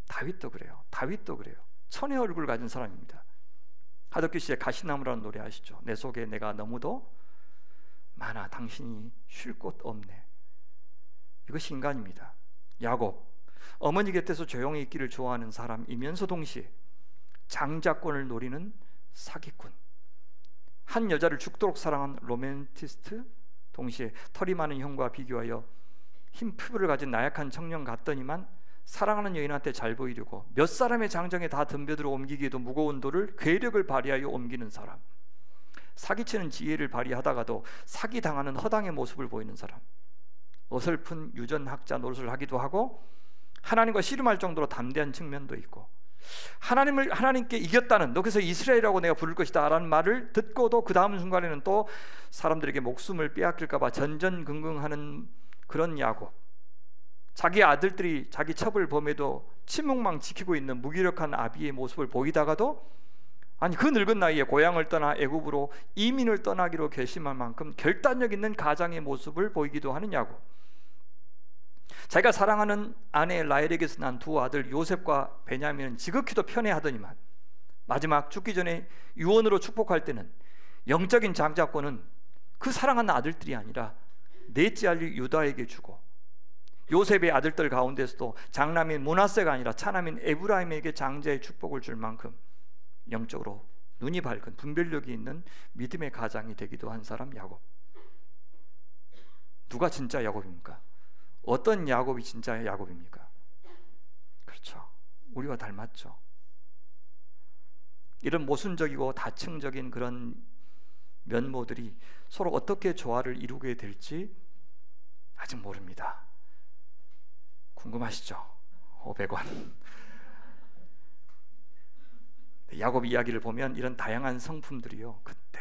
다윗도 그래요. 다윗도 그래요. 천의 얼굴을 가진 사람입니다. 하덕기 씨의 가시나무라는 노래 아시죠? 내 속에 내가 너무도 많아 당신이 쉴 곳 없네. 이것이 인간입니다. 야곱, 어머니 곁에서 조용히 있기를 좋아하는 사람이면서 동시에 장자권을 노리는 사기꾼, 한 여자를 죽도록 사랑한 로맨티스트, 동시에 털이 많은 형과 비교하여 흰 피부를 가진 나약한 청년 같더니만 사랑하는 여인한테 잘 보이려고 몇 사람의 장정에 다 덤벼들어 옮기기에도 무거운 돌을 괴력을 발휘하여 옮기는 사람, 사기치는 지혜를 발휘하다가도 사기당하는 허당의 모습을 보이는 사람, 어설픈 유전학자 노릇을 하기도 하고 하나님과 씨름할 정도로 담대한 측면도 있고, 하나님께 이겼다는, 너 그래서 이스라엘이라고 내가 부를 것이다 라는 말을 듣고도 그 다음 순간에는 또 사람들에게 목숨을 빼앗길까 봐 전전긍긍하는 그런 야곱, 자기 아들들이 자기 첩을 범해도 침묵만 지키고 있는 무기력한 아비의 모습을 보이다가도 아니 그 늙은 나이에 고향을 떠나 애굽으로 이민을 떠나기로 결심할 만큼 결단력 있는 가장의 모습을 보이기도 하는 야곱, 자기가 사랑하는 아내 라헬에게서 난 두 아들 요셉과 베냐민은 지극히도 편애하더니만 마지막 죽기 전에 유언으로 축복할 때는 영적인 장자권은 그 사랑하는 아들들이 아니라 넷째 아들 유다에게 주고, 요셉의 아들들 가운데서도 장남인 므낫세가 아니라 차남인 에브라임에게 장자의 축복을 줄 만큼 영적으로 눈이 밝은 분별력이 있는 믿음의 가장이 되기도 한 사람 야곱. 누가 진짜 야곱입니까? 어떤 야곱이 진짜 야곱입니까? 그렇죠, 우리와 닮았죠. 이런 모순적이고 다층적인 그런 면모들이 서로 어떻게 조화를 이루게 될지 아직 모릅니다. 궁금하시죠? 500원. 야곱 이야기를 보면 이런 다양한 성품들이요, 그때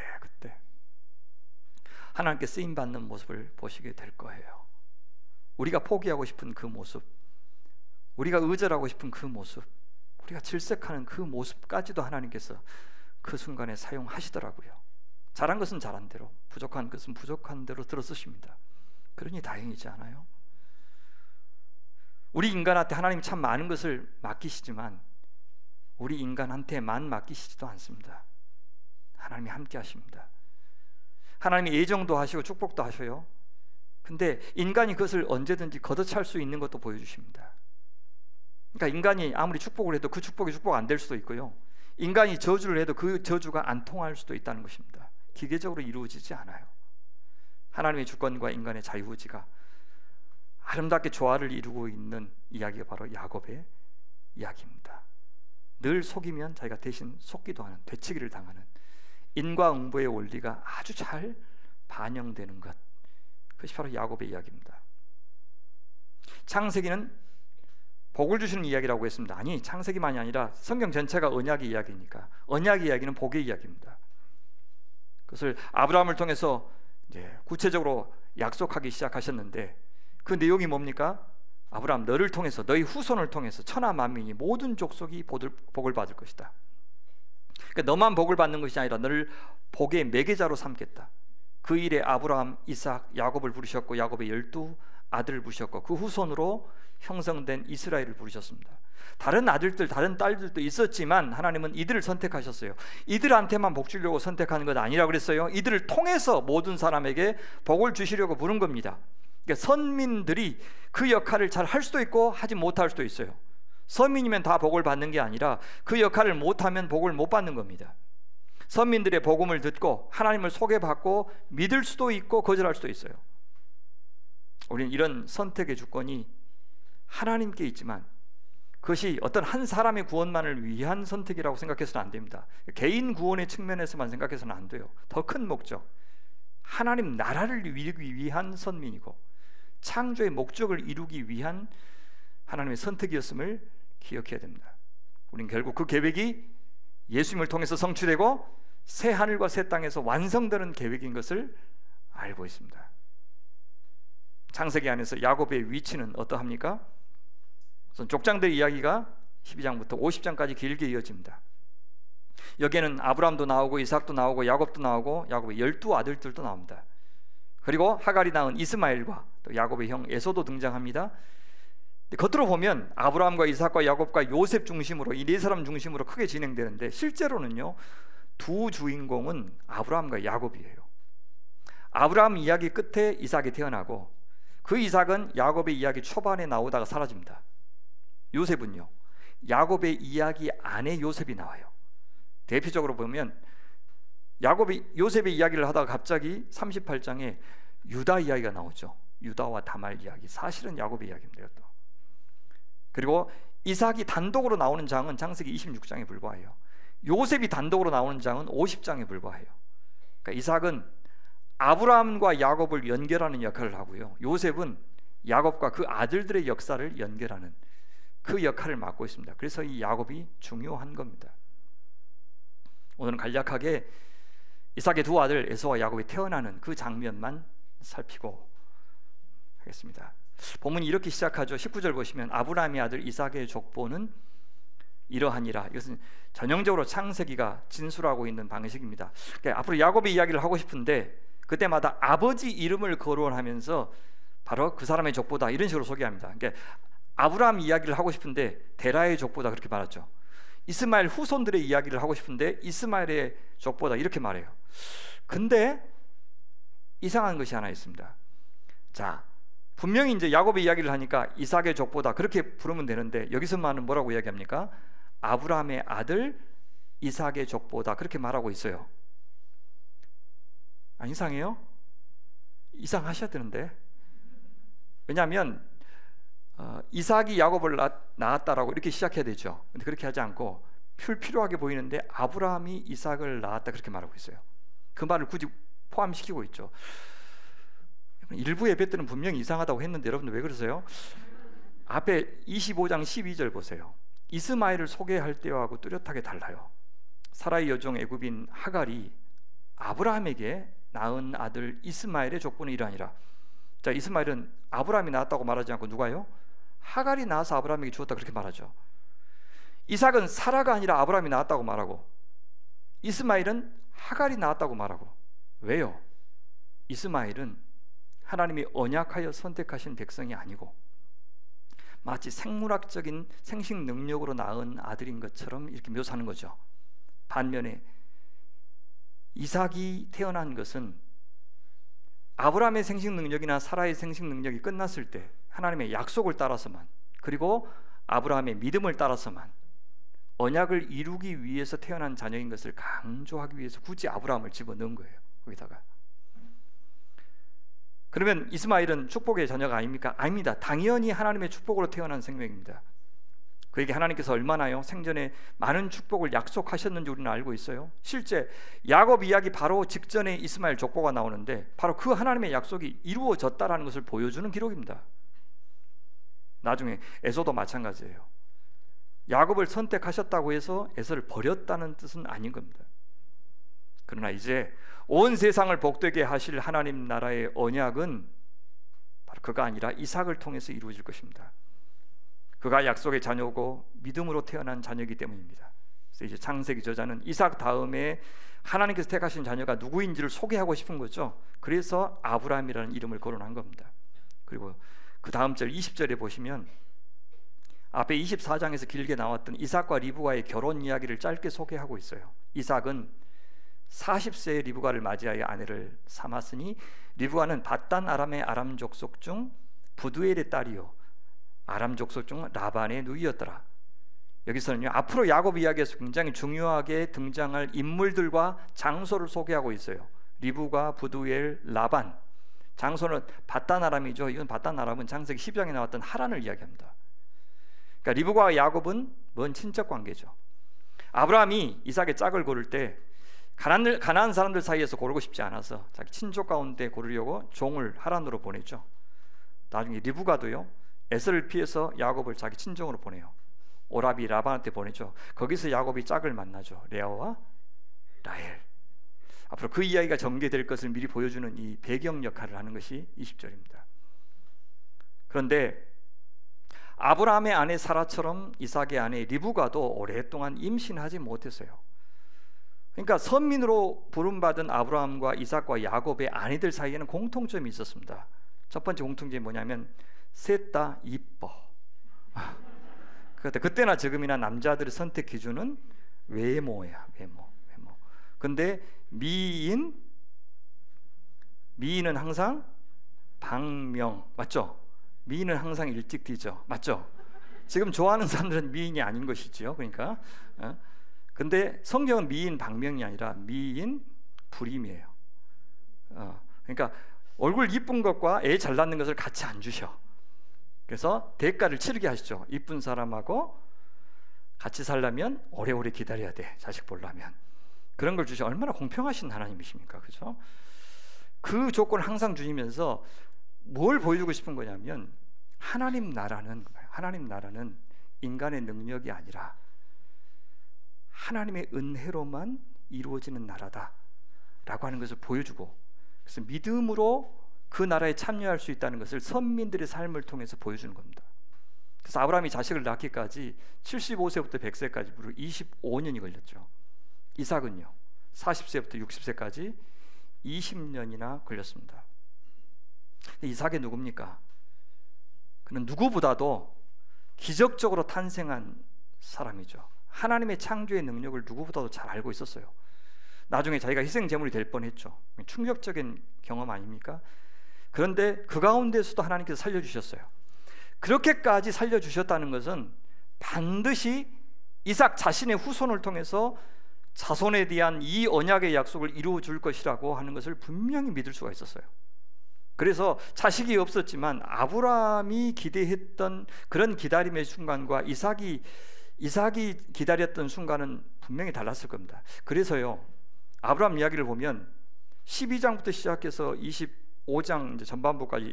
하나님께 쓰임받는 모습을 보시게 될 거예요. 우리가 포기하고 싶은 그 모습, 우리가 의절하고 싶은 그 모습, 우리가 질색하는 그 모습까지도 하나님께서 그 순간에 사용하시더라고요. 잘한 것은 잘한 대로, 부족한 것은 부족한 대로 들어쓰십니다. 그러니 다행이지 않아요? 우리 인간한테 하나님 참 많은 것을 맡기시지만 우리 인간한테만 맡기시지도 않습니다. 하나님이 함께 하십니다. 하나님이 예정도 하시고 축복도 하셔요. 근데 인간이 그것을 언제든지 걷어찰 수 있는 것도 보여주십니다. 그러니까 인간이 아무리 축복을 해도 그 축복이 축복 안 될 수도 있고요, 인간이 저주를 해도 그 저주가 안 통할 수도 있다는 것입니다. 기계적으로 이루어지지 않아요. 하나님의 주권과 인간의 자유의지가 아름답게 조화를 이루고 있는 이야기가 바로 야곱의 이야기입니다. 늘 속이면 자기가 대신 속기도 하는, 되치기를 당하는 인과응보의 원리가 아주 잘 반영되는 것, 그것이 바로 야곱의 이야기입니다. 창세기는 복을 주시는 이야기라고 했습니다. 아니, 창세기만이 아니라 성경 전체가 언약의 이야기니까 언약의 이야기는 복의 이야기입니다. 그것을 아브라함을 통해서 이제 구체적으로 약속하기 시작하셨는데 그 내용이 뭡니까? 아브라함, 너를 통해서, 너희 후손을 통해서 천하 만민이 모든 족속이 복을 받을 것이다. 그러니까 너만 복을 받는 것이 아니라 너를 복의 매개자로 삼겠다. 그 일에 아브라함, 이삭, 야곱을 부르셨고 야곱의 12 아들을 부르셨고 그 후손으로 형성된 이스라엘을 부르셨습니다. 다른 아들들, 다른 딸들도 있었지만 하나님은 이들을 선택하셨어요. 이들한테만 복 주려고 선택하는 것 아니라 그랬어요. 이들을 통해서 모든 사람에게 복을 주시려고 부른 겁니다. 그러니까 선민들이 그 역할을 잘 할 수도 있고 하지 못할 수도 있어요. 선민이면 다 복을 받는 게 아니라 그 역할을 못하면 복을 못 받는 겁니다. 선민들의 복음을 듣고 하나님을 소개받고 믿을 수도 있고 거절할 수도 있어요. 우리는 이런 선택의 주권이 하나님께 있지만 그것이 어떤 한 사람의 구원만을 위한 선택이라고 생각해서는 안 됩니다. 개인 구원의 측면에서만 생각해서는 안 돼요. 더 큰 목적, 하나님 나라를 이루기 위한 선민이고 창조의 목적을 이루기 위한 하나님의 선택이었음을 기억해야 됩니다. 우리는 결국 그 계획이 예수님을 통해서 성취되고 새 하늘과 새 땅에서 완성되는 계획인 것을 알고 있습니다. 창세기 안에서 야곱의 위치는 어떠합니까? 우선 족장들의 이야기가 12장부터 50장까지 길게 이어집니다. 여기에는 아브라함도 나오고 이삭도 나오고 야곱도 나오고 야곱의 12 아들들도 나옵니다. 그리고 하갈이 낳은 이스마엘과 또 야곱의 형 에서도 등장합니다. 겉으로 보면 아브라함과 이삭과 야곱과 요셉 중심으로 이 네 사람 중심으로 크게 진행되는데 실제로는요, 두 주인공은 아브라함과 야곱이에요. 아브라함 이야기 끝에 이삭이 태어나고 그 이삭은 야곱의 이야기 초반에 나오다가 사라집니다. 요셉은요, 야곱의 이야기 안에 요셉이 나와요. 대표적으로 보면 요셉의 이야기를 하다가 갑자기 38장에 유다 이야기가 나오죠. 유다와 다말 이야기, 사실은 야곱의 이야기입니다. 또. 그리고 이삭이 단독으로 나오는 장은 창세기 26장에 불과해요. 요셉이 단독으로 나오는 장은 50장에 불과해요. 그러니까 이삭은 아브라함과 야곱을 연결하는 역할을 하고요, 요셉은 야곱과 그 아들들의 역사를 연결하는 그 역할을 맡고 있습니다. 그래서 이 야곱이 중요한 겁니다. 오늘은 간략하게 이삭의 두 아들 에서와 야곱이 태어나는 그 장면만 살피고 하겠습니다. 본문이 이렇게 시작하죠. 19절 보시면 아브라함의 아들 이삭의 족보는 이러하니라. 이것은 전형적으로 창세기가 진술하고 있는 방식입니다. 그러니까 앞으로 야곱의 이야기를 하고 싶은데 그때마다 아버지 이름을 거론하면서 바로 그 사람의 족보다 이런 식으로 소개합니다. 그러니까 아브라함 이야기를 하고 싶은데 데라의 족보다 그렇게 말하죠. 이스마엘 후손들의 이야기를 하고 싶은데 이스마엘의 족보다 이렇게 말해요. 근데 이상한 것이 하나 있습니다. 자, 분명히 이제 야곱의 이야기를 하니까 이삭의 족보다 그렇게 부르면 되는데 여기서만은 뭐라고 이야기합니까? 아브라함의 아들 이삭의 족보다 그렇게 말하고 있어요. 안 이상해요? 이상하셔야 되는데. 왜냐하면 이삭이 야곱을 낳았다라고 이렇게 시작해야 되죠. 근데 그렇게 하지 않고 필요하게 보이는데 아브라함이 이삭을 낳았다 그렇게 말하고 있어요. 그 말을 굳이 포함시키고 있죠. 일부 예배 때는 분명히 이상하다고 했는데 여러분들 왜 그러세요? 앞에 25장 12절 보세요. 이스마엘을 소개할 때하고 뚜렷하게 달라요. 사라의 여종 애굽인 하갈이 아브라함에게 낳은 아들 이스마엘의 족보는 이러하니라. 자, 이스마엘은 아브라함이 낳았다고 말하지 않고 누가요? 하갈이 낳아서 아브라함에게 주었다 그렇게 말하죠. 이삭은 사라가 아니라 아브라함이 낳았다고 말하고 이스마엘은 하갈이 낳았다고 말하고. 왜요? 이스마엘은 하나님이 언약하여 선택하신 백성이 아니고 마치 생물학적인 생식 능력으로 낳은 아들인 것처럼 이렇게 묘사하는 거죠. 반면에 이삭이 태어난 것은 아브라함의 생식 능력이나 사라의 생식 능력이 끝났을 때 하나님의 약속을 따라서만, 그리고 아브라함의 믿음을 따라서만 언약을 이루기 위해서 태어난 자녀인 것을 강조하기 위해서 굳이 아브라함을 집어넣은 거예요. 거기다가. 그러면 이스마엘은 축복의 자녀가 아닙니까? 아닙니다. 당연히 하나님의 축복으로 태어난 생명입니다. 그에게 하나님께서 얼마나요 생전에 많은 축복을 약속하셨는지 우리는 알고 있어요. 실제 야곱 이야기 바로 직전에 이스마엘 족보가 나오는데 바로 그 하나님의 약속이 이루어졌다라는 것을 보여주는 기록입니다. 나중에 에서도 마찬가지예요. 야곱을 선택하셨다고 해서 에서를 버렸다는 뜻은 아닌 겁니다. 그러나 이제 온 세상을 복되게 하실 하나님 나라의 언약은 바로 그가 아니라 이삭을 통해서 이루어질 것입니다. 그가 약속의 자녀고 믿음으로 태어난 자녀이기 때문입니다. 그래서 이제 창세기 저자는 이삭 다음에 하나님께서 택하신 자녀가 누구인지를 소개하고 싶은 거죠. 그래서 아브라함이라는 이름을 거론한 겁니다. 그리고 그 다음 절 20절에 보시면 앞에 24장에서 길게 나왔던 이삭과 리브가의 결혼 이야기를 짧게 소개하고 있어요. 이삭은 40세의 리브가를 맞이하여 아내를 삼았으니 리브가는 밧단 아람의 아람 족속 중 부두엘의 딸이요 아람 족속 중 라반의 누이였더라. 여기서는요 앞으로 야곱 이야기에서 굉장히 중요하게 등장할 인물들과 장소를 소개하고 있어요. 리브가, 부두엘, 라반. 장소는 밧단 아람이죠. 이건 밧단 아람은 창세기 12장에 나왔던 하란을 이야기합니다. 그러니까 리브가와 야곱은 먼 친척 관계죠. 아브라함이 이삭의 짝을 고를 때 가나안 사람들 사이에서 고르고 싶지 않아서 자기 친족 가운데 고르려고 종을 하란으로 보냈죠. 나중에 리브가도요 에서를 피해서 야곱을 자기 친정으로 보내요. 오라비 라반한테 보내죠. 거기서 야곱이 짝을 만나죠. 레아와 라헬. 앞으로 그 이야기가 전개될 것을 미리 보여주는 이 배경 역할을 하는 것이 20절입니다. 그런데 아브라함의 아내 사라처럼 이삭의 아내 리브가도 오랫동안 임신하지 못했어요. 그러니까 선민으로 부름받은 아브라함과 이삭과 야곱의 아내들 사이에는 공통점이 있었습니다. 첫 번째 공통점이 뭐냐면 셋 다 이뻐. 그때나 지금이나 남자들의 선택 기준은 외모야. 외모. 근데 미인은 항상 방명. 맞죠? 미인은 항상 일찍 뒤져. 맞죠? 지금 좋아하는 사람들은 미인이 아닌 것이죠. 그러니까 근데 성경은 미인 방명이 아니라 미인 불임이에요. 그러니까 얼굴 이쁜 것과 애 잘 낳는 것을 같이 안 주셔. 그래서 대가를 치르게 하시죠. 이쁜 사람하고 같이 살려면 오래오래 기다려야 돼. 자식 보려면. 그런 걸 주셔. 얼마나 공평하신 하나님이십니까? 그렇죠? 그 조건을 항상 주시면서 뭘 보여주고 싶은 거냐면 하나님 나라는 인간의 능력이 아니라 하나님의 은혜로만 이루어지는 나라다라고 하는 것을 보여주고, 그래서 믿음으로 그 나라에 참여할 수 있다는 것을 선민들의 삶을 통해서 보여주는 겁니다. 그래서 아브라함이 자식을 낳기까지 75세부터 100세까지 무려 25년이 걸렸죠. 이삭은요 40세부터 60세까지 20년이나 걸렸습니다. 이삭이 누굽니까? 그는 누구보다도 기적적으로 탄생한 사람이죠. 하나님의 창조의 능력을 누구보다도 잘 알고 있었어요. 나중에 자기가 희생 제물이 될 뻔했죠. 충격적인 경험 아닙니까? 그런데 그 가운데서도 하나님께서 살려주셨어요. 그렇게까지 살려주셨다는 것은 반드시 이삭 자신의 후손을 통해서 자손에 대한 이 언약의 약속을 이루어 줄 것이라고 하는 것을 분명히 믿을 수가 있었어요. 그래서 자식이 없었지만 아브라함이 기대했던 그런 기다림의 순간과 이삭이 기다렸던 순간은 분명히 달랐을 겁니다. 그래서요 아브라함 이야기를 보면 12장부터 시작해서 25장 이제 전반부까지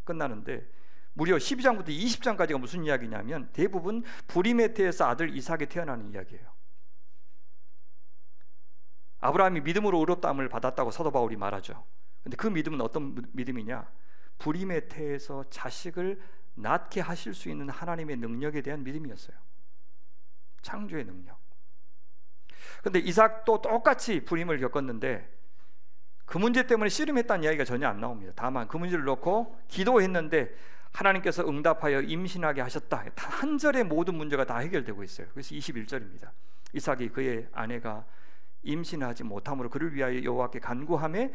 끝나는데 무려 12장부터 20장까지가 무슨 이야기냐면 대부분 브리메테에서 아들 이삭이 태어나는 이야기예요. 아브라함이 믿음으로 의롭다함을 받았다고 사도 바울이 말하죠. 근데 그 믿음은 어떤 믿음이냐? 브리메테에서 자식을 낳게 하실 수 있는 하나님의 능력에 대한 믿음이었어요. 창조의 능력. 근데 이삭도 똑같이 불임을 겪었는데 그 문제 때문에 씨름했다는 이야기가 전혀 안 나옵니다. 다만 그 문제를 놓고 기도했는데 하나님께서 응답하여 임신하게 하셨다. 한 절에 모든 문제가 다 해결되고 있어요. 그래서 21절입니다. 이삭이 그의 아내가 임신하지 못함으로 그를 위하여 여호와께 간구하매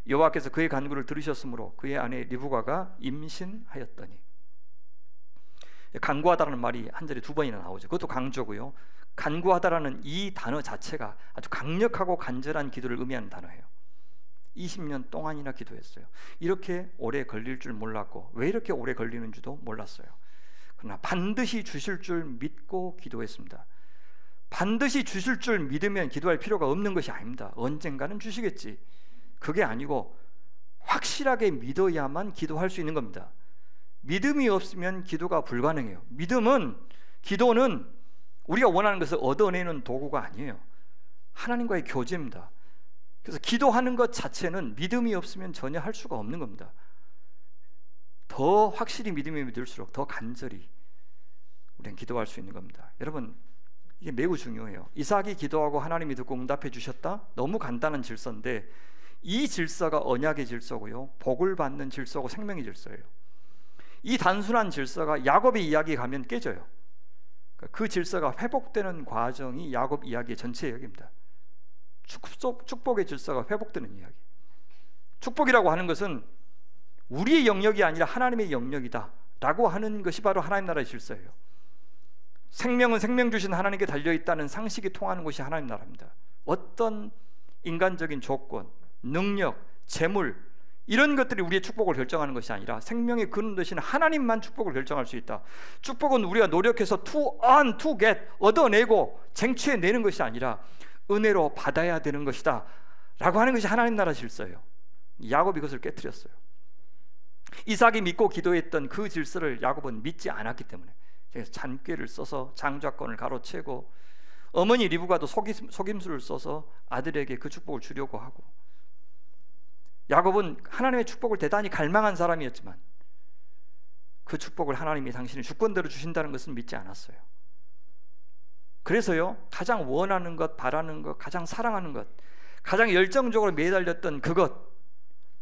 여호와께서 그의 간구를 들으셨으므로 그의 아내 리브가가 임신하였더니. 간구하다라는 말이 한 절에 2번이나 나오죠. 그것도 강조고요. 간구하다라는 이 단어 자체가 아주 강력하고 간절한 기도를 의미하는 단어예요. 20년 동안이나 기도했어요. 이렇게 오래 걸릴 줄 몰랐고 왜 이렇게 오래 걸리는 줄도 몰랐어요. 그러나 반드시 주실 줄 믿고 기도했습니다. 반드시 주실 줄 믿으면 기도할 필요가 없는 것이 아닙니다. 언젠가는 주시겠지. 그게 아니고 확실하게 믿어야만 기도할 수 있는 겁니다. 믿음이 없으면 기도가 불가능해요. 기도는 우리가 원하는 것을 얻어내는 도구가 아니에요. 하나님과의 교제입니다. 그래서 기도하는 것 자체는 믿음이 없으면 전혀 할 수가 없는 겁니다. 더 확실히 믿음이 믿을수록 더 간절히 우리는 기도할 수 있는 겁니다. 여러분, 이게 매우 중요해요. 이삭이 기도하고 하나님이 듣고 응답해 주셨다? 너무 간단한 질서인데 이 질서가 언약의 질서고요, 복을 받는 질서고 생명의 질서예요. 이 단순한 질서가 야곱의 이야기에 가면 깨져요. 그 질서가 회복되는 과정이 야곱 이야기의 전체 이야기입니다. 축복의 질서가 회복되는 이야기. 축복이라고 하는 것은 우리의 영역이 아니라 하나님의 영역이다 라고 하는 것이 바로 하나님 나라의 질서예요. 생명은 생명 주신 하나님께 달려있다는 상식이 통하는 것이 하나님 나라입니다. 어떤 인간적인 조건, 능력, 재물 이런 것들이 우리의 축복을 결정하는 것이 아니라 생명의 근원 되신 하나님만 축복을 결정할 수 있다. 축복은 우리가 노력해서 to earn, to get, 얻어내고 쟁취해내는 것이 아니라 은혜로 받아야 되는 것이다 라고 하는 것이 하나님 나라 질서예요. 야곱이 그것을 깨트렸어요. 이삭이 믿고 기도했던 그 질서를 야곱은 믿지 않았기 때문에 잔꾀를 써서 장자권을 가로채고 어머니 리브가도 속임수를 써서 아들에게 그 축복을 주려고 하고, 야곱은 하나님의 축복을 대단히 갈망한 사람이었지만 그 축복을 하나님이 당신의 주권대로 주신다는 것은 믿지 않았어요. 그래서요, 가장 원하는 것, 바라는 것, 가장 사랑하는 것, 가장 열정적으로 매달렸던 그것,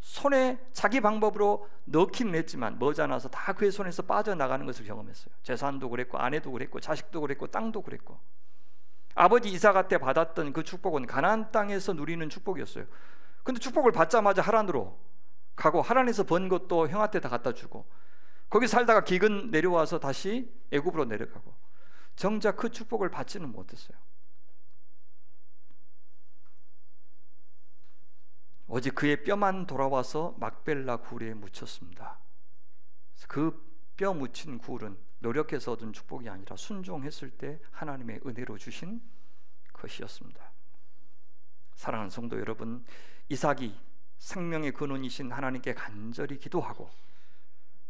손에 자기 방법으로 넣긴 냈지만 머지않아서 다 그의 손에서 빠져나가는 것을 경험했어요. 재산도 그랬고, 아내도 그랬고, 자식도 그랬고, 땅도 그랬고. 아버지 이삭한테 받았던 그 축복은 가나안 땅에서 누리는 축복이었어요. 근데 축복을 받자마자 하란으로 가고, 하란에서 번 것도 형한테 다 갖다 주고, 거기 살다가 기근 내려와서 다시 애굽으로 내려가고, 정작 그 축복을 받지는 못했어요. 오직 그의 뼈만 돌아와서 막벨라 굴에 묻혔습니다. 그 뼈 묻힌 굴은 노력해서 얻은 축복이 아니라 순종했을 때 하나님의 은혜로 주신 것이었습니다. 사랑하는 성도 여러분, 이삭이 생명의 근원이신 하나님께 간절히 기도하고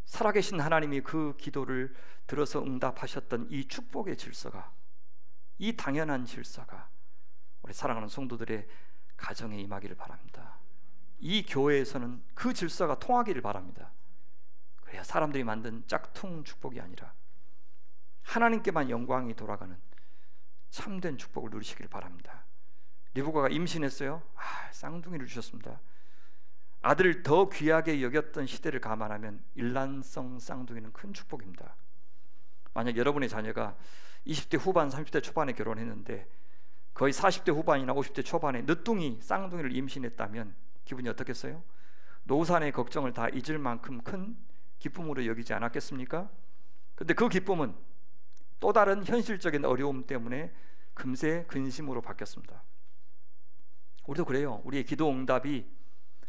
살아계신 하나님이 그 기도를 들어서 응답하셨던 이 축복의 질서가, 이 당연한 질서가 우리 사랑하는 성도들의 가정에 임하기를 바랍니다. 이 교회에서는 그 질서가 통하기를 바랍니다. 그래야 사람들이 만든 짝퉁 축복이 아니라 하나님께만 영광이 돌아가는 참된 축복을 누리시길 바랍니다. 리브가가 임신했어요. 쌍둥이를 주셨습니다. 아들을 더 귀하게 여겼던 시대를 감안하면 일란성 쌍둥이는 큰 축복입니다. 만약 여러분의 자녀가 20대 후반, 30대 초반에 결혼했는데 거의 40대 후반이나 50대 초반에 늦둥이 쌍둥이를 임신했다면 기분이 어떻겠어요? 노산의 걱정을 다 잊을 만큼 큰 기쁨으로 여기지 않았겠습니까? 근데 그 기쁨은 또 다른 현실적인 어려움 때문에 금세 근심으로 바뀌었습니다. 우리도 그래요. 우리의 기도 응답이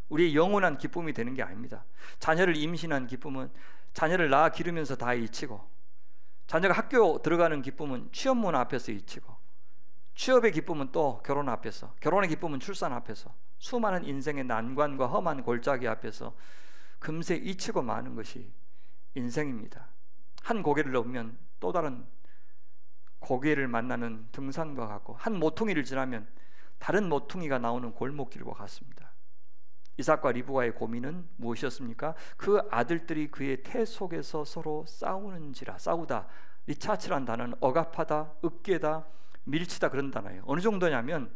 우리의 영원한 기쁨이 되는 게 아닙니다. 자녀를 임신한 기쁨은 자녀를 낳아 기르면서 다 잊히고, 자녀가 학교 들어가는 기쁨은 취업문 앞에서 잊히고, 취업의 기쁨은 또 결혼 앞에서, 결혼의 기쁨은 출산 앞에서, 수많은 인생의 난관과 험한 골짜기 앞에서 금세 잊히고 마는 것이 인생입니다. 한 고개를 넘으면 또 다른 고개를 만나는 등산과 같고, 한 모퉁이를 지나면 다른 모퉁이가 나오는 골목길과 같습니다. 이삭과 리브가의 고민은 무엇이었습니까? 그 아들들이 그의 태 속에서 서로 싸우다. 리차치란 단어는 억압하다, 으깨다, 밀치다 그런 단어예요. 어느 정도냐면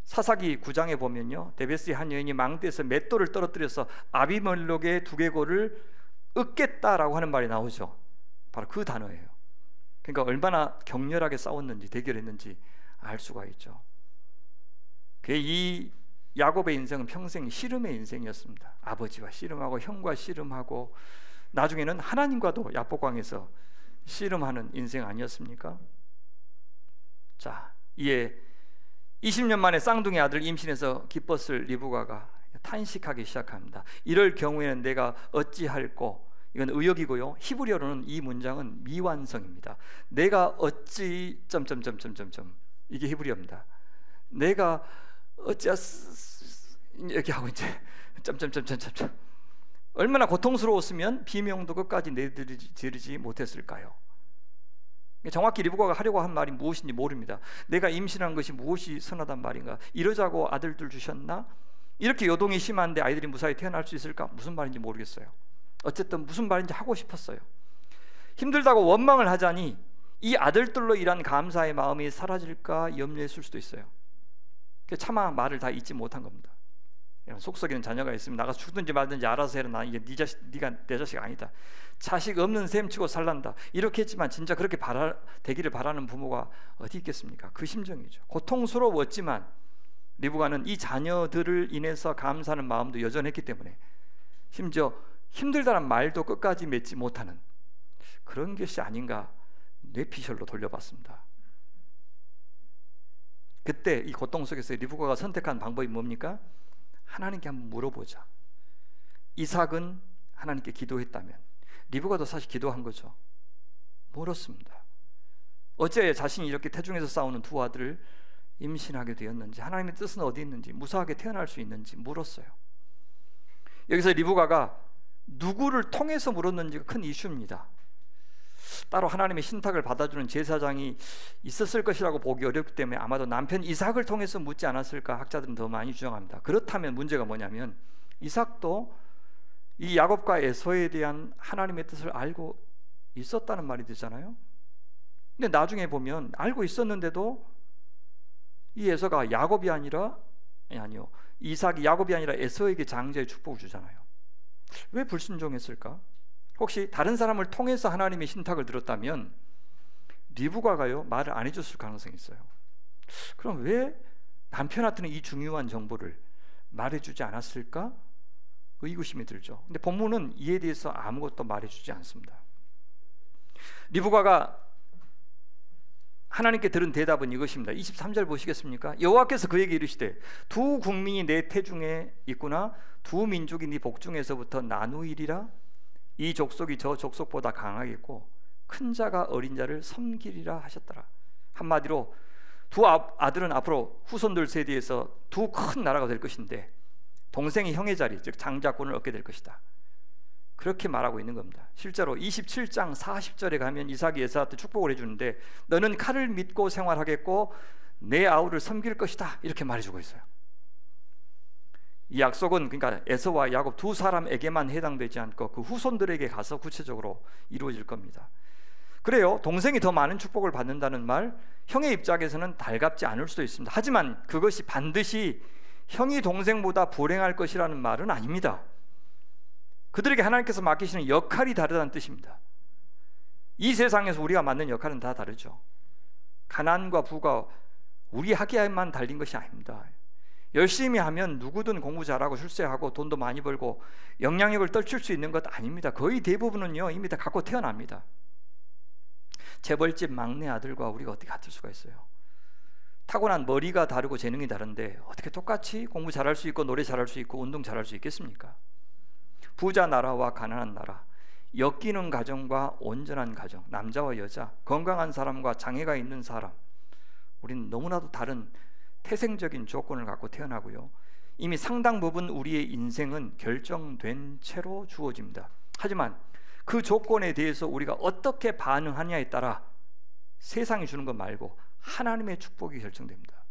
사사기 9장에 보면요, 데베스의 한 여인이 망대에서 맷돌을 떨어뜨려서 아비멜렉의 두개골을 으깼다라고 하는 말이 나오죠. 바로 그 단어예요. 그러니까 얼마나 격렬하게 싸웠는지, 대결했는지 알 수가 있죠. 이 야곱의 인생은 평생 씨름의 인생이었습니다. 아버지와 씨름하고 형과 씨름하고 나중에는 하나님과도 야복강에서 씨름하는 인생 아니었습니까? 자, 이에 20년 만에 쌍둥이 아들 임신해서 기뻤을 리브가가 탄식하기 시작합니다. 이럴 경우에는 내가 어찌할꼬, 이건 의역이고요. 히브리어로는 이 문장은 미완성입니다. 내가 어찌 점점점점점점 이게 히브리어입니다. 내가 어찌 이렇게 하고 이제 점점점점점 얼마나 고통스러웠으면 비명도 끝까지 내드리지 못했을까요? 정확히 리브가가 하려고 한 말이 무엇인지 모릅니다. 내가 임신한 것이 무엇이 선하단 말인가? 이러자고 아들들 주셨나? 이렇게 요동이 심한데 아이들이 무사히 태어날 수 있을까? 무슨 말인지 모르겠어요. 어쨌든 무슨 말인지 하고 싶었어요. 힘들다고 원망을 하자니 이 아들들로 인한 감사의 마음이 사라질까 염려했을 수도 있어요. 차마 말을 다 잊지 못한 겁니다. 속썩이는 자녀가 있으면 나가서 죽든지 말든지 알아서 해라. 나 이게 네가 내 자식 아니다. 자식 없는 셈 치고 살란다. 이렇게 했지만 진짜 그렇게 되기를 바라는 부모가 어디 있겠습니까? 그 심정이죠. 고통스러웠지만 리브가는 이 자녀들을 인해서 감사하는 마음도 여전했기 때문에 심지어 힘들다는 말도 끝까지 맺지 못하는 그런 것이 아닌가 뇌피셜로 돌려봤습니다. 그때 이 고통 속에서 리브가가 선택한 방법이 뭡니까? 하나님께 한번 물어보자. 이삭은 하나님께 기도했다면 리브가도 사실 기도한 거죠. 물었습니다. 어째 자신이 이렇게 태중에서 싸우는 두 아들을 임신하게 되었는지, 하나님의 뜻은 어디 있는지, 무사하게 태어날 수 있는지 물었어요. 여기서 리브가가 누구를 통해서 물었는지가 큰 이슈입니다. 따로 하나님의 신탁을 받아주는 제사장이 있었을 것이라고 보기 어렵기 때문에 아마도 남편 이삭을 통해서 묻지 않았을까 학자들은 더 많이 주장합니다. 그렇다면 문제가 뭐냐면 이삭도 이 야곱과 에서에 대한 하나님의 뜻을 알고 있었다는 말이 되잖아요. 근데 나중에 보면 알고 있었는데도 이 에서가 이삭이 야곱이 아니라 에서에게 장자의 축복을 주잖아요. 왜 불순종했을까? 혹시 다른 사람을 통해서 하나님의 신탁을 들었다면 리브가가요 말을 안 해줬을 가능성이 있어요. 그럼 왜 남편한테는 이 중요한 정보를 말해주지 않았을까? 의구심이 들죠. 근데 본문은 이에 대해서 아무것도 말해주지 않습니다. 리브가가 하나님께 들은 대답은 이것입니다. 23절 보시겠습니까? 여호와께서 그에게 이르시되 두 국민이 내 태중에 있구나. 두 민족이 네 복중에서부터 나누이리라. 이 족속이 저 족속보다 강하겠고 큰 자가 어린 자를 섬기리라 하셨더라. 한마디로 두 아들은 앞으로 후손들 세대에서 두 큰 나라가 될 것인데 동생이 형의 자리, 즉 장자권을 얻게 될 것이다. 그렇게 말하고 있는 겁니다. 실제로 27장 40절에 가면 이삭이 에서한테 축복을 해주는데 너는 칼을 믿고 생활하겠고 내 아우를 섬길 것이다 이렇게 말해주고 있어요. 이 약속은 그러니까 에서와 야곱 두 사람에게만 해당되지 않고 그 후손들에게 가서 구체적으로 이루어질 겁니다. 그래요, 동생이 더 많은 축복을 받는다는 말, 형의 입장에서는 달갑지 않을 수도 있습니다. 하지만 그것이 반드시 형이 동생보다 불행할 것이라는 말은 아닙니다. 그들에게 하나님께서 맡기시는 역할이 다르다는 뜻입니다. 이 세상에서 우리가 맡는 역할은 다 다르죠. 가난과 부가 우리 학위에만 달린 것이 아닙니다. 열심히 하면 누구든 공부 잘하고 출세하고 돈도 많이 벌고 영향력을 떨칠 수 있는 것 아닙니다. 거의 대부분은요 이미 다 갖고 태어납니다. 재벌집 막내 아들과 우리가 어떻게 같을 수가 있어요? 타고난 머리가 다르고 재능이 다른데 어떻게 똑같이 공부 잘할 수 있고 노래 잘할 수 있고 운동 잘할 수 있겠습니까? 부자 나라와 가난한 나라, 엮이는 가정과 온전한 가정, 남자와 여자, 건강한 사람과 장애가 있는 사람, 우리는 너무나도 다른 태생적인 조건을 갖고 태어나고요, 이미 상당 부분 우리의 인생은 결정된 채로 주어집니다. 하지만 그 조건에 대해서 우리가 어떻게 반응하냐에 따라 세상이 주는 것 말고 하나님의 축복이 결정됩니다.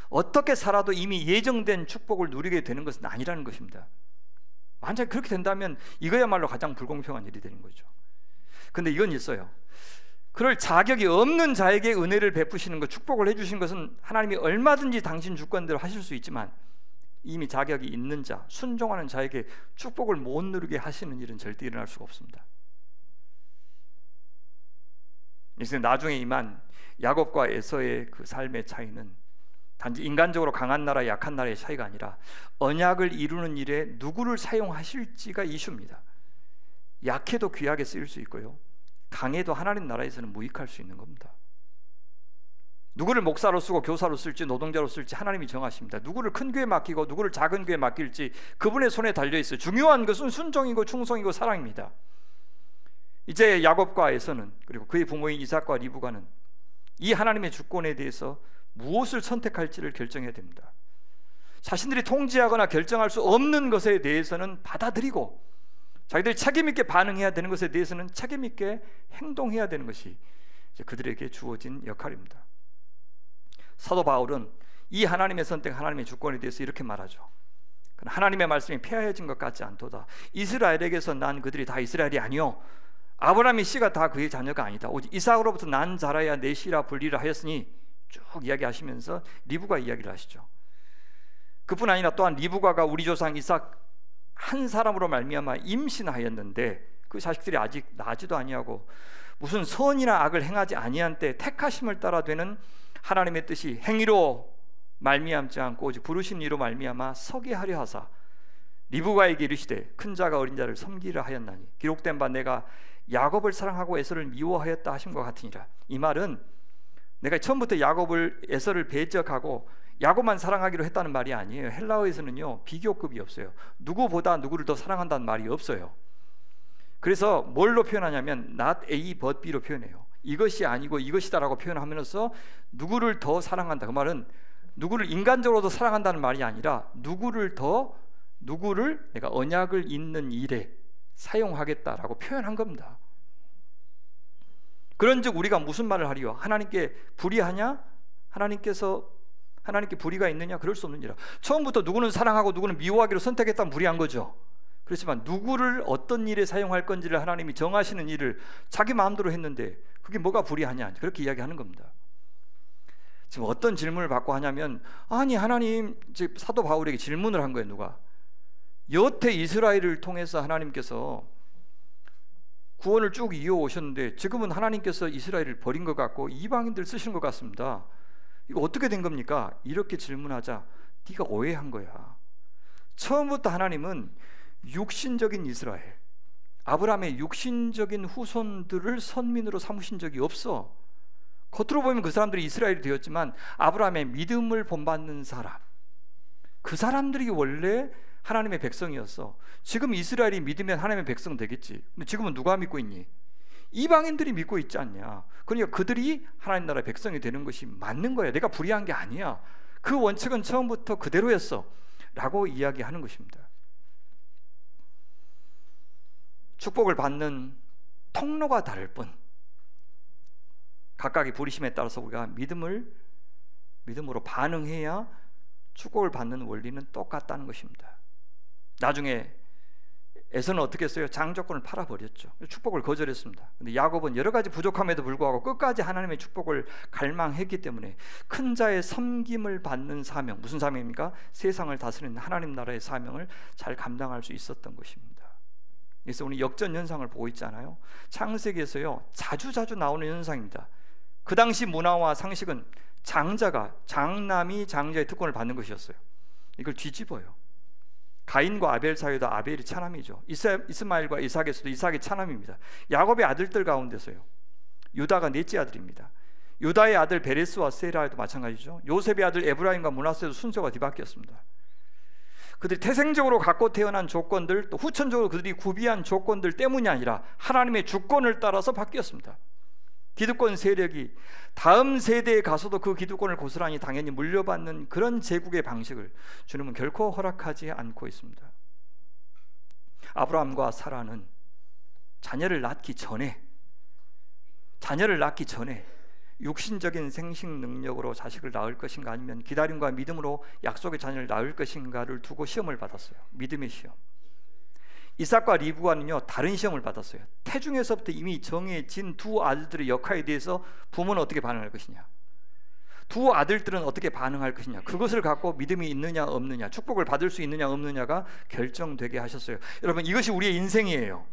어떻게 살아도 이미 예정된 축복을 누리게 되는 것은 아니라는 것입니다. 만약 그렇게 된다면 이거야말로 가장 불공평한 일이 되는 거죠. 근데 이건 있어요. 그럴 자격이 없는 자에게 은혜를 베푸시는 것, 축복을 해주신 것은 하나님이 얼마든지 당신 주권대로 하실 수 있지만 이미 자격이 있는 자, 순종하는 자에게 축복을 못 누리게 하시는 일은 절대 일어날 수가 없습니다. 그래서 나중에 임한 야곱과 에서의 그 삶의 차이는 단지 인간적으로 강한 나라, 약한 나라의 차이가 아니라 언약을 이루는 일에 누구를 사용하실지가 이슈입니다. 약해도 귀하게 쓰일 수 있고요, 강해도 하나님 나라에서는 무익할 수 있는 겁니다. 누구를 목사로 쓰고 교사로 쓸지 노동자로 쓸지 하나님이 정하십니다. 누구를 큰 교회에 맡기고 누구를 작은 교회에 맡길지 그분의 손에 달려있어요. 중요한 것은 순종이고 충성이고 사랑입니다. 이제 야곱과 에서는, 그리고 그의 부모인 이삭과 리브가는 이 하나님의 주권에 대해서 무엇을 선택할지를 결정해야 됩니다. 자신들이 통제하거나 결정할 수 없는 것에 대해서는 받아들이고, 자기들이 책임 있게 반응해야 되는 것에 대해서는 책임 있게 행동해야 되는 것이 이제 그들에게 주어진 역할입니다. 사도 바울은 이 하나님의 선택, 하나님의 주권에 대해서 이렇게 말하죠. 하나님의 말씀이 폐하여진 것 같지 않도다. 이스라엘에게서 난 그들이 다 이스라엘이 아니요 아브라함의 씨가 다 그의 자녀가 아니다. 오직 이삭으로부터 난 자라야 내 씨라 불리라 하였으니 쭉 이야기하시면서 리브가 이야기를 하시죠. 그뿐 아니라 또한 리브가가 우리 조상 이삭 한 사람으로 말미암아 임신하였는데 그 자식들이 아직 나지도 아니하고 무슨 선이나 악을 행하지 아니한 때 택하심을 따라 되는 하나님의 뜻이 행위로 말미암지 않고 오직 부르심 이로 말미암아 서게 하려 하사 리브가에게 이르시되 큰 자가 어린 자를 섬기려 하였나니 기록된 바 내가 야곱을 사랑하고 에서를 미워하였다 하심과 같으니라. 이 말은 내가 처음부터 야곱을 에서를 배적하고 야곱만 사랑하기로 했다는 말이 아니에요. 헬라어에서는요 비교급이 없어요. 누구보다 누구를 더 사랑한다는 말이 없어요. 그래서 뭘로 표현하냐면 not A but B로 표현해요. 이것이 아니고 이것이다라고 표현하면서 누구를 더 사랑한다, 그 말은 누구를 인간적으로 더 사랑한다는 말이 아니라 누구를 내가 언약을 잇는 일에 사용하겠다라고 표현한 겁니다. 그런즉 우리가 무슨 말을 하리요? 하나님께 불의하냐? 하나님께 불의가 있느냐? 그럴 수 없느니라. 처음부터 누구는 사랑하고 누구는 미워하기로 선택했다면 불의한 거죠. 그렇지만 누구를 어떤 일에 사용할 건지를 하나님이 정하시는 일을 자기 마음대로 했는데 그게 뭐가 불의하냐? 그렇게 이야기하는 겁니다. 지금 어떤 질문을 받고 하냐면, 아니 하나님, 지금 사도 바울에게 질문을 한 거예요. 누가? 여태 이스라엘을 통해서 하나님께서 구원을 쭉 이어오셨는데 지금은 하나님께서 이스라엘을 버린 것 같고 이방인들 쓰시는 것 같습니다. 이거 어떻게 된 겁니까? 이렇게 질문하자 네가 오해한 거야. 처음부터 하나님은 육신적인 이스라엘, 아브라함의 육신적인 후손들을 선민으로 삼으신 적이 없어. 겉으로 보면 그 사람들이 이스라엘이 되었지만 아브라함의 믿음을 본받는 사람, 그 사람들이 원래 하나님의 백성이었어. 지금 이스라엘이 믿으면 하나님의 백성 되겠지. 근데 지금은 누가 믿고 있니? 이방인들이 믿고 있지 않냐. 그러니까 그들이 하나님 나라의 백성이 되는 것이 맞는 거야. 내가 불의한 게 아니야. 그 원칙은 처음부터 그대로였어 라고 이야기하는 것입니다. 축복을 받는 통로가 다를 뿐 각각의 부르심에 따라서 우리가 믿음으로 반응해야 축복을 받는 원리는 똑같다는 것입니다. 나중에 에서는 어떻게 했어요? 장조건을 팔아버렸죠. 축복을 거절했습니다. 근데 야곱은 여러 가지 부족함에도 불구하고 끝까지 하나님의 축복을 갈망했기 때문에 큰 자의 섬김을 받는 사명, 무슨 사명입니까? 세상을 다스리는 하나님 나라의 사명을 잘 감당할 수 있었던 것입니다. 그래서 우리 역전 현상을 보고 있잖아요. 창세기에서요 자주 나오는 현상입니다. 그 당시 문화와 상식은 장남이 장자의 특권을 받는 것이었어요. 이걸 뒤집어요. 가인과 아벨 사이에도 아벨이 차남이죠. 이스마엘과 이삭에서도 이삭이 차남입니다. 야곱의 아들들 가운데서요 유다가 넷째 아들입니다. 유다의 아들 베레스와 세라에도 마찬가지죠. 요셉의 아들 에브라임과 므낫세도 순서가 뒤바뀌었습니다. 그들이 태생적으로 갖고 태어난 조건들, 또 후천적으로 그들이 구비한 조건들 때문이 아니라 하나님의 주권을 따라서 바뀌었습니다. 기득권 세력이 다음 세대에 가서도 그 기득권을 고스란히 당연히 물려받는 그런 제국의 방식을 주님은 결코 허락하지 않고 있습니다. 아브라함과 사라는 자녀를 낳기 전에 육신적인 생식 능력으로 자식을 낳을 것인가 아니면 기다림과 믿음으로 약속의 자녀를 낳을 것인가를 두고 시험을 받았어요. 믿음의 시험. 이삭과 리브가는요 다른 시험을 받았어요. 태중에서부터 이미 정해진 두 아들들의 역할에 대해서 부모는 어떻게 반응할 것이냐, 두 아들들은 어떻게 반응할 것이냐, 그것을 갖고 믿음이 있느냐 없느냐, 축복을 받을 수 있느냐 없느냐가 결정되게 하셨어요. 여러분, 이것이 우리의 인생이에요.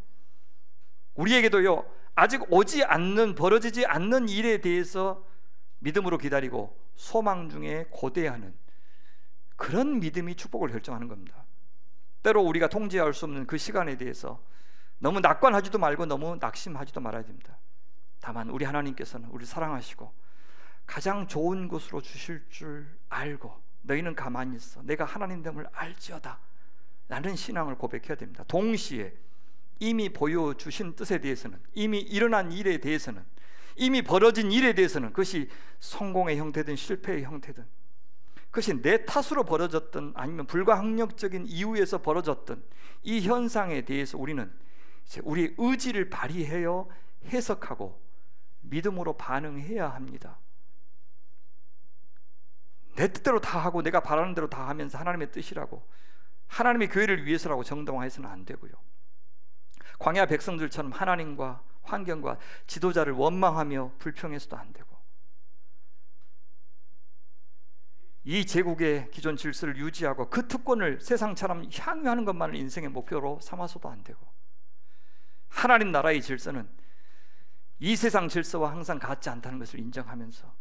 우리에게도요 아직 벌어지지 않는 일에 대해서 믿음으로 기다리고 소망 중에 고대하는 그런 믿음이 축복을 결정하는 겁니다. 때로 우리가 통제할 수 없는 그 시간에 대해서 너무 낙관하지도 말고 너무 낙심하지도 말아야 됩니다. 다만 우리 하나님께서는 우리를 사랑하시고 가장 좋은 곳으로 주실 줄 알고 너희는 가만히 있어 내가 하나님 됨을 알지어다 라는 신앙을 고백해야 됩니다. 동시에 이미 보여주신 뜻에 대해서는, 이미 일어난 일에 대해서는, 이미 벌어진 일에 대해서는, 그것이 성공의 형태든 실패의 형태든, 그것이 내 탓으로 벌어졌든 아니면 불가항력적인 이유에서 벌어졌든, 이 현상에 대해서 우리는 이제 우리의 의지를 발휘하여 해석하고 믿음으로 반응해야 합니다. 내 뜻대로 다 하고 내가 바라는 대로 다 하면서 하나님의 뜻이라고, 하나님의 교회를 위해서라고 정당화해서는 안 되고요. 광야 백성들처럼 하나님과 환경과 지도자를 원망하며 불평해서도 안 되고, 이 제국의 기존 질서를 유지하고 그 특권을 세상처럼 향유하는 것만을 인생의 목표로 삼아서도 안 되고, 하나님 나라의 질서는 이 세상 질서와 항상 같지 않다는 것을 인정하면서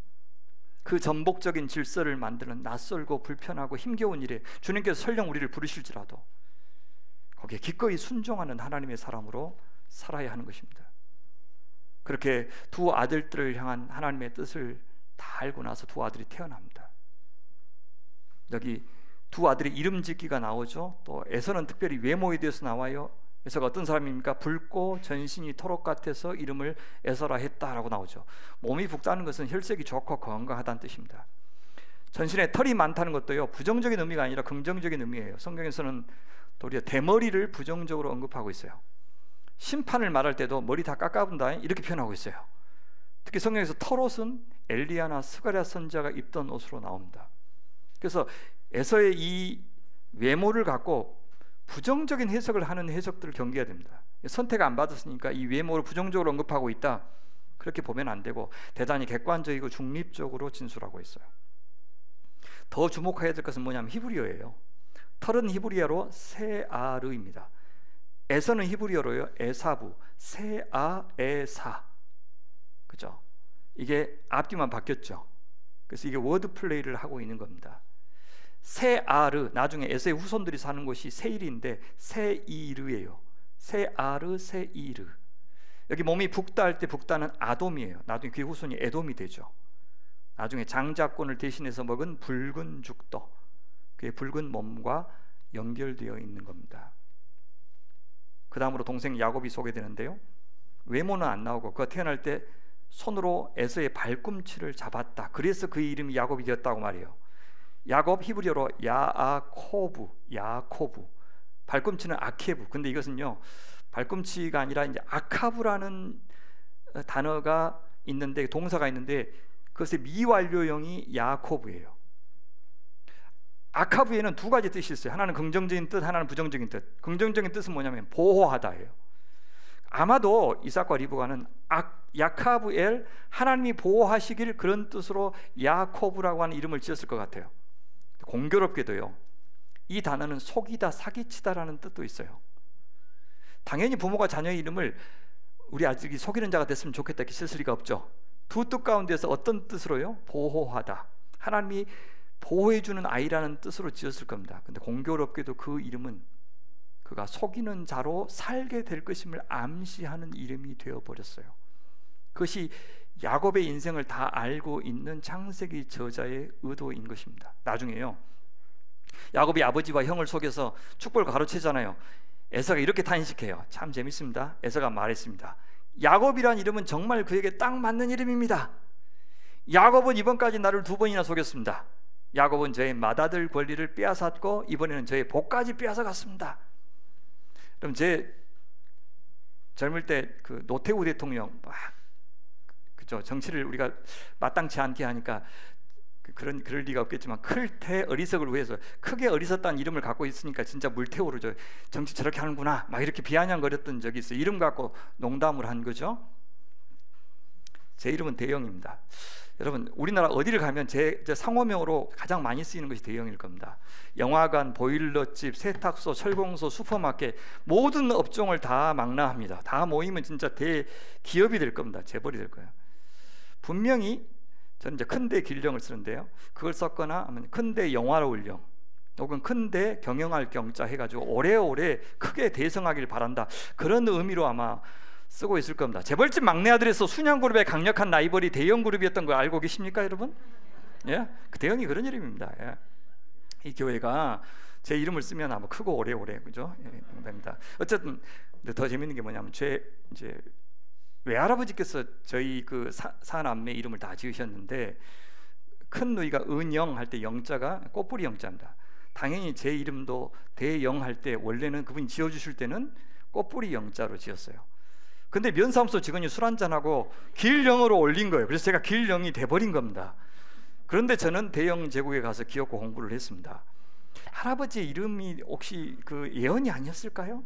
그 전복적인 질서를 만드는 낯설고 불편하고 힘겨운 일에 주님께서 설령 우리를 부르실지라도 거기에 기꺼이 순종하는 하나님의 사람으로 살아야 하는 것입니다. 그렇게 두 아들들을 향한 하나님의 뜻을 다 알고 나서 두 아들이 태어납니다. 여기 두 아들의 이름 짓기가 나오죠. 또 에서는 특별히 외모에 대해서 나와요. 에서가 어떤 사람입니까? 붉고 전신이 토록 같아서 이름을 에서라 했다라고 나오죠. 몸이 붉다는 것은 혈색이 좋고 건강하다는 뜻입니다. 전신에 털이 많다는 것도요, 부정적인 의미가 아니라 긍정적인 의미예요. 성경에서는 도리어 대머리를 부정적으로 언급하고 있어요. 심판을 말할 때도 머리 다 깎아본다 이렇게 표현하고 있어요. 특히 성경에서 털옷은 엘리야나 스가랴 선지자가 입던 옷으로 나옵니다. 그래서 에서의 이 외모를 갖고 부정적인 해석을 하는 해석들을 경계해야 됩니다. 선택 안 받았으니까 이 외모를 부정적으로 언급하고 있다, 그렇게 보면 안 되고 대단히 객관적이고 중립적으로 진술하고 있어요. 더 주목해야 될 것은 뭐냐면 히브리어예요. 털은 히브리어로 세아르입니다. 에서는 히브리어로요 에사부, 세아에사, 그죠? 이게 앞뒤만 바뀌었죠. 그래서 이게 워드 플레이를 하고 있는 겁니다. 세아르, 나중에 에서의 후손들이 사는 곳이 세일인데 세이르예요. 세아르, 세이르. 여기 몸이 붓다 할 때 붓다는 아돔이에요. 나중에 그의 후손이 에돔이 되죠. 나중에 장자권을 대신해서 먹은 붉은 죽도, 그의 붉은 몸과 연결되어 있는 겁니다. 그 다음으로 동생 야곱이 소개되는데요, 외모는 안 나오고 그가 태어날 때 손으로 에서의 발꿈치를 잡았다, 그래서 그의 이름이 야곱이 되었다고 말해요. 야곱 히브리어로 야아코브, 야코브. 발꿈치는 아케브. 근데 이것은요, 발꿈치가 아니라 이제 아카브라는 단어가 있는데, 동사가 있는데 그것의 미완료형이 야코브예요. 아카브에는 두 가지 뜻이 있어요. 하나는 긍정적인 뜻, 하나는 부정적인 뜻. 긍정적인 뜻은 뭐냐면 보호하다예요. 아마도 이삭과 리브가는 야카브엘, 하나님이 보호하시길, 그런 뜻으로 야코브라고 하는 이름을 지었을 것 같아요. 공교롭게도요, 이 단어는 속이다, 사기치다라는 뜻도 있어요. 당연히 부모가 자녀의 이름을 우리 아들이 속이는 자가 됐으면 좋겠다 이렇게 쓸 리가 없죠. 두 뜻 가운데서 어떤 뜻으로요? 보호하다, 하나님이 보호해주는 아이라는 뜻으로 지었을 겁니다. 근데 공교롭게도 그 이름은 그가 속이는 자로 살게 될 것임을 암시하는 이름이 되어버렸어요. 그것이 야곱의 인생을 다 알고 있는 창세기 저자의 의도인 것입니다. 나중에요, 야곱이 아버지와 형을 속여서 축복을 가로채잖아요. 에서가 이렇게 탄식해요. 참 재밌습니다. 에서가 말했습니다. 야곱이란 이름은 정말 그에게 딱 맞는 이름입니다. 야곱은 이번까지 나를 2번이나 속였습니다. 야곱은 저의 맏아들 권리를 빼앗았고 이번에는 저의 복까지 빼앗아갔습니다. 그럼 제 젊을 때 그 노태우 대통령 막 그죠, 정치를 우리가 마땅치 않게 하니까 그럴 리가 없겠지만 클테 어리석을 위해서 크게 어리석다는 이름을 갖고 있으니까 진짜 물태우로 저 정치 저렇게 하는구나 막 이렇게 비아냥거렸던 적이 있어요. 이름 갖고 농담을 한 거죠. 제 이름은 대영입니다. 여러분, 우리나라 어디를 가면 제 상호명으로 가장 많이 쓰이는 것이 대영일 겁니다. 영화관, 보일러집, 세탁소, 철공소, 슈퍼마켓, 모든 업종을 다 망라합니다. 다 모이면 진짜 대기업이 될 겁니다. 재벌이 될 거예요. 분명히 저는 이제 큰대 길령을 쓰는데요, 그걸 썼거나 하면 큰대 영화로울령 혹은 큰대 경영할 경자 해가지고 오래오래 크게 대성하길 바란다, 그런 의미로 아마 쓰고 있을 겁니다. 재벌집 막내 아들에서 순양그룹의 강력한 라이벌이 대형그룹이었던 걸 알고 계십니까, 여러분? 예, 그 대형이 그런 이름입니다. 예. 이 교회가 제 이름을 쓰면 아마 크고 오래오래, 그죠? 예, 농담입니다. 어쨌든 근데 더 재밌는 게 뭐냐면 이제 외할아버지께서 저희 그 사남매 이름을 다 지으셨는데 큰 누이가 은영 할 때 영자가 꽃뿌리 영자입니다. 당연히 제 이름도 대영 할 때 원래는 그분이 지어주실 때는 꽃뿌리 영자로 지었어요. 근데 면사무소 직원이 술 한잔하고 길영으로 올린 거예요. 그래서 제가 길영이 돼버린 겁니다. 그런데 저는 대영 제국에 가서 기업고 공부를 했습니다. 할아버지의 이름이 혹시 그 예언이 아니었을까요?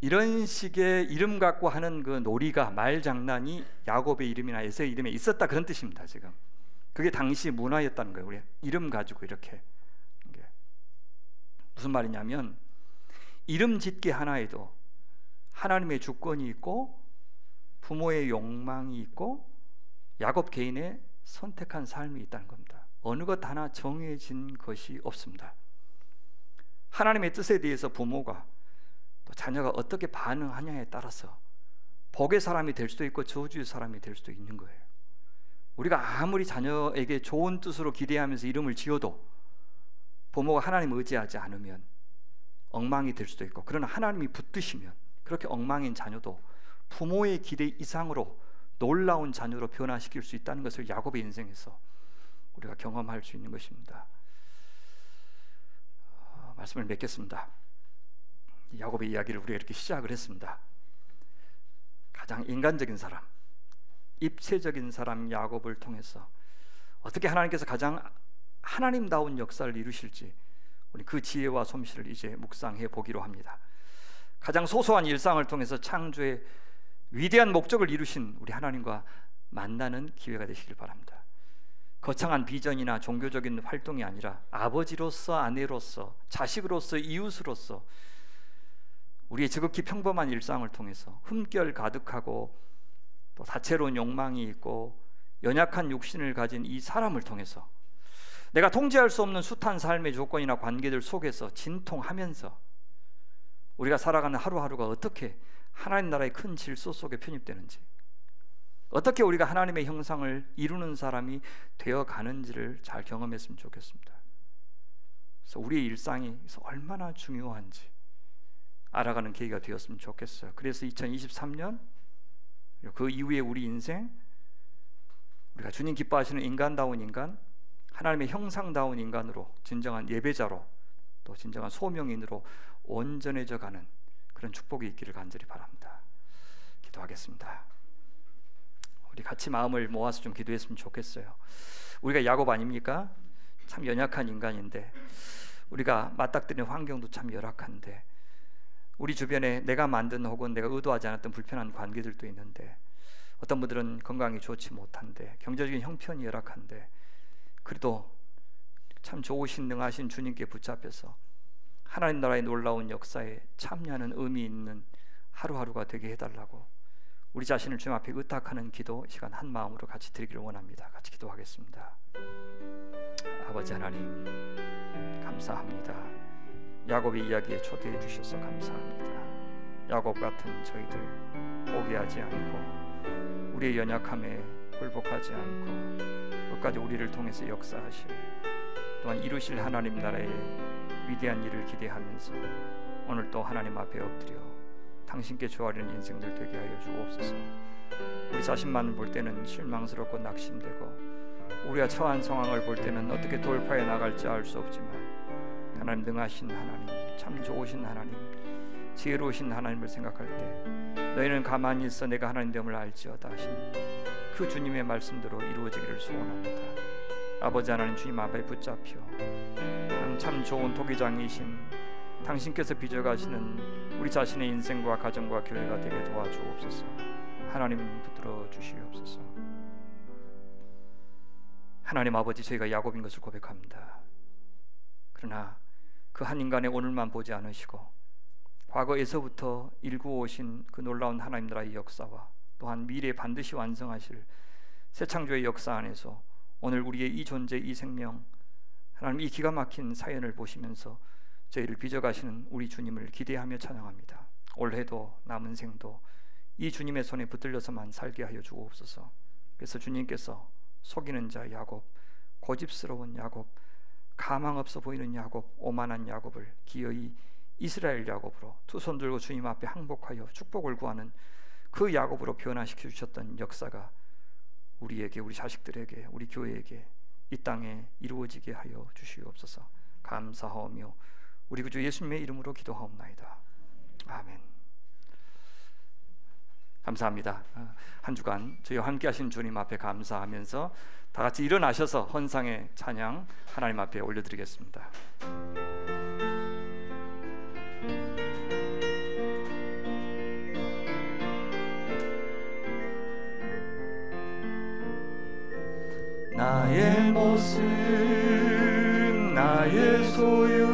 이런 식의 이름 갖고 하는 그 놀이가, 말장난이 야곱의 이름이나 에서의 이름에 있었다, 그런 뜻입니다. 지금 그게 당시 문화였다는 거예요. 우리 이름 가지고 이렇게. 무슨 말이냐면 이름 짓기 하나에도 하나님의 주권이 있고 부모의 욕망이 있고 야곱 개인의 선택한 삶이 있다는 겁니다. 어느 것 하나 정해진 것이 없습니다. 하나님의 뜻에 대해서 부모가 또 자녀가 어떻게 반응하냐에 따라서 복의 사람이 될 수도 있고 저주의 사람이 될 수도 있는 거예요. 우리가 아무리 자녀에게 좋은 뜻으로 기대하면서 이름을 지어도 부모가 하나님 의지하지 않으면 엉망이 될 수도 있고, 그러나 하나님이 붙드시면 그렇게 엉망인 자녀도 부모의 기대 이상으로 놀라운 자녀로 변화시킬 수 있다는 것을 야곱의 인생에서 우리가 경험할 수 있는 것입니다. 말씀을 맺겠습니다. 야곱의 이야기를 우리가 이렇게 시작을 했습니다. 가장 인간적인 사람, 입체적인 사람 야곱을 통해서 어떻게 하나님께서 가장 하나님다운 역사를 이루실지 우리 그 지혜와 솜씨를 이제 묵상해 보기로 합니다. 가장 소소한 일상을 통해서 창조의 위대한 목적을 이루신 우리 하나님과 만나는 기회가 되시길 바랍니다. 거창한 비전이나 종교적인 활동이 아니라 아버지로서, 아내로서, 자식으로서, 이웃으로서 우리의 지극히 평범한 일상을 통해서 흠결 가득하고 또 다채로운 욕망이 있고 연약한 육신을 가진 이 사람을 통해서 내가 통제할 수 없는 숱한 삶의 조건이나 관계들 속에서 진통하면서 우리가 살아가는 하루하루가 어떻게 하나님 나라의 큰 질서 속에 편입되는지, 어떻게 우리가 하나님의 형상을 이루는 사람이 되어가는지를 잘 경험했으면 좋겠습니다. 그래서 우리의 일상이 얼마나 중요한지 알아가는 계기가 되었으면 좋겠어요. 그래서 2023년 그 이후에 우리 인생, 우리가 주님 기뻐하시는 인간다운 인간, 하나님의 형상다운 인간으로, 진정한 예배자로, 또 진정한 소명인으로 온전해져 가는 그런 축복이 있기를 간절히 바랍니다. 기도하겠습니다. 우리 같이 마음을 모아서 좀 기도했으면 좋겠어요. 우리가 야곱 아닙니까? 참 연약한 인간인데, 우리가 맞닥뜨리는 환경도 참 열악한데, 우리 주변에 내가 만든 혹은 내가 의도하지 않았던 불편한 관계들도 있는데, 어떤 분들은 건강이 좋지 못한데, 경제적인 형편이 열악한데, 그래도 참 좋으신 능하신 주님께 붙잡혀서 하나님 나라의 놀라운 역사에 참여하는 의미 있는 하루하루가 되게 해달라고 우리 자신을 주님 앞에 의탁하는 기도 시간 한 마음으로 같이 드리기를 원합니다. 같이 기도하겠습니다. 아버지 하나님, 감사합니다. 야곱의 이야기에 초대해 주셔서 감사합니다. 야곱 같은 저희들 포기하지 않고 우리의 연약함에 굴복하지 않고 끝까지 우리를 통해서 역사하실, 또한 이루실 하나님 나라의 위대한 일을 기대하면서 오늘 또 하나님 앞에 엎드려 당신께 조아리는 인생들 되게 하여 주옵소서. 우리 자신만 볼 때는 실망스럽고 낙심되고 우리가 처한 상황을 볼 때는 어떻게 돌파해 나갈지 알 수 없지만, 하나님 능하신 하나님, 참 좋으신 하나님, 지혜로우신 하나님을 생각할 때 너희는 가만히 있어 내가 하나님됨을 알지어다 하신 그 주님의 말씀대로 이루어지기를 소원합니다. 아버지 하나님, 주님 앞에 붙잡혀 참 좋은 토기장이신 당신께서 빚어가시는 우리 자신의 인생과 가정과 교회가 되게 도와주옵소서. 하나님 붙들어 주시옵소서. 하나님 아버지, 저희가 야곱인 것을 고백합니다. 그러나 그 한 인간의 오늘만 보지 않으시고 과거에서부터 일구오신 그 놀라운 하나님 나라의 역사와 또한 미래에 반드시 완성하실 새 창조의 역사 안에서 오늘 우리의 이 존재, 이 생명, 하나님 이 기가 막힌 사연을 보시면서 저희를 빚어가시는 우리 주님을 기대하며 찬양합니다. 올해도 남은 생도 이 주님의 손에 붙들려서만 살게 하여 주옵소서. 그래서 주님께서 속이는 자 야곱, 고집스러운 야곱, 가망 없어 보이는 야곱, 오만한 야곱을 기어이 이스라엘 야곱으로 두 손 들고 주님 앞에 항복하여 축복을 구하는 그 야곱으로 변화시켜 주셨던 역사가 우리에게, 우리 자식들에게, 우리 교회에게 이 땅에 이루어지게 하여 주시옵소서. 감사하오며 우리 구주 예수님의 이름으로 기도하옵나이다. 아멘. 감사합니다. 한 주간 저희와 함께 하신 주님 앞에 감사하면서 다 같이 일어나셔서 헌상의 찬양 하나님 앞에 올려드리겠습니다. 나의 모습 나의 소유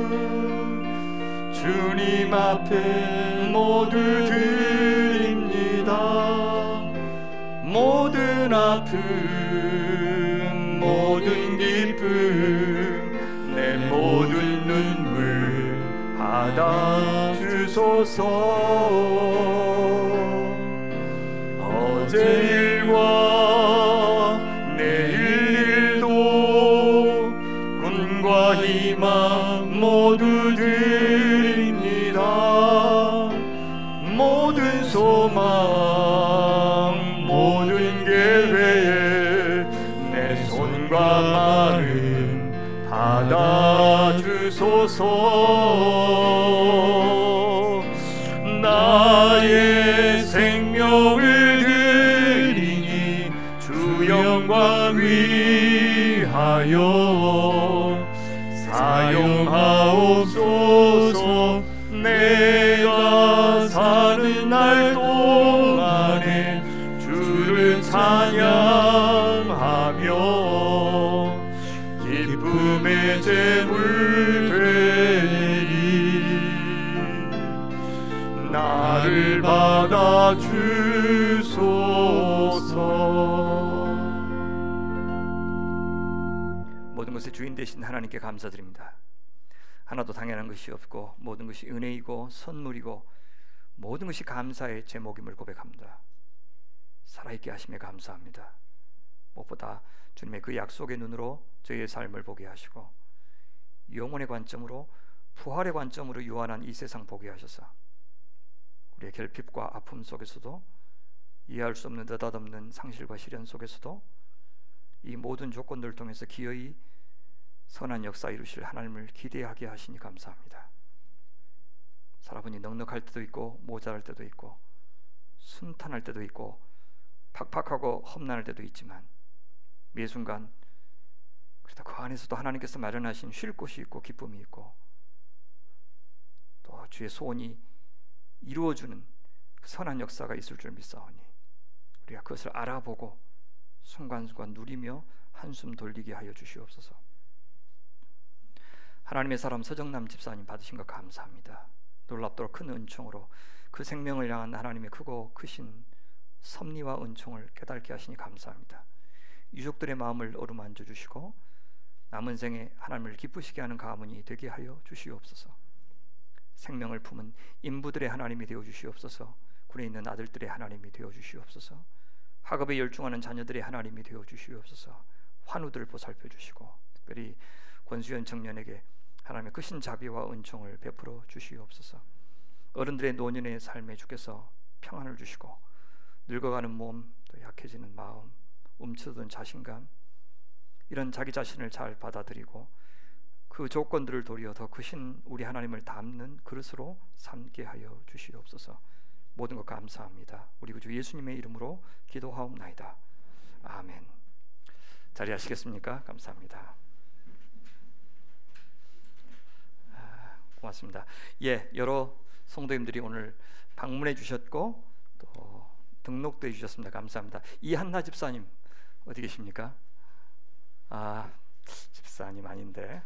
주님 앞에 모두 드립니다. 모든 아픔 모든 기쁨 내 모든 눈물 받아주소서. 어제 일과 내일 일도 꿈과 희망 모두 드립니다. 모든 소망 모든 계획 내 손과 마음 받아주소서. 나의 생명을 드리니 주 영광 위하여 사용하옵소서. 내가 사는 날 동안에 주를 찬양하며 기쁨의 제물 되리. 나를 받아주소서. 모든 것의 주인 되신 하나님께 감사드립니다. 하나도 당연한 것이 없고 모든 것이 은혜이고 선물이고 모든 것이 감사의 제목임을 고백합니다. 살아있게 하심에 감사합니다. 무엇보다 주님의 그 약속의 눈으로 저희의 삶을 보게 하시고 영혼의 관점으로 부활의 관점으로 유한한 이 세상 보게 하셔서 우리의 결핍과 아픔 속에서도 이해할 수 없는 느닷없는 상실과 시련 속에서도 이 모든 조건들을 통해서 기어이 선한 역사 이루실 하나님을 기대하게 하시니 감사합니다. 살아보니 넉넉할 때도 있고 모자랄 때도 있고 순탄할 때도 있고 팍팍하고 험난할 때도 있지만 매 순간 그래도 그 안에서도 하나님께서 마련하신 쉴 곳이 있고 기쁨이 있고 또 주의 소원이 이루어주는 그 선한 역사가 있을 줄 믿사오니 우리가 그것을 알아보고 순간순간 누리며 한숨 돌리게 하여 주시옵소서. 하나님의 사람 서정남 집사님 받으신 것 감사합니다. 놀랍도록 큰 은총으로 그 생명을 향한 하나님의 크고 크신 섭리와 은총을 깨닫게 하시니 감사합니다. 유족들의 마음을 어루만져 주시고 남은 생에 하나님을 기쁘시게 하는 가문이 되게 하여 주시옵소서. 생명을 품은 인부들의 하나님이 되어 주시옵소서. 군에 있는 아들들의 하나님이 되어 주시옵소서. 학업에 열중하는 자녀들의 하나님이 되어 주시옵소서. 환우들을 보살펴 주시고 특별히 권수연 청년에게 하나님의 크신 자비와 은총을 베풀어 주시옵소서. 어른들의 노년의 삶에 주께서 평안을 주시고 늙어가는 몸, 또 약해지는 마음, 움츠러든 자신감, 이런 자기 자신을 잘 받아들이고 그 조건들을 도리어 더 크신 우리 하나님을 담는 그릇으로 삼게 하여 주시옵소서. 모든 것 감사합니다. 우리 구주 예수님의 이름으로 기도하옵나이다. 아멘. 자리하시겠습니까? 감사합니다. 고맙습니다. 여러 성도님들이 오늘 방문해 주셨고 또 등록도 해 주셨습니다. 감사합니다. 이한나 집사님 어디 계십니까? 집사님 아닌데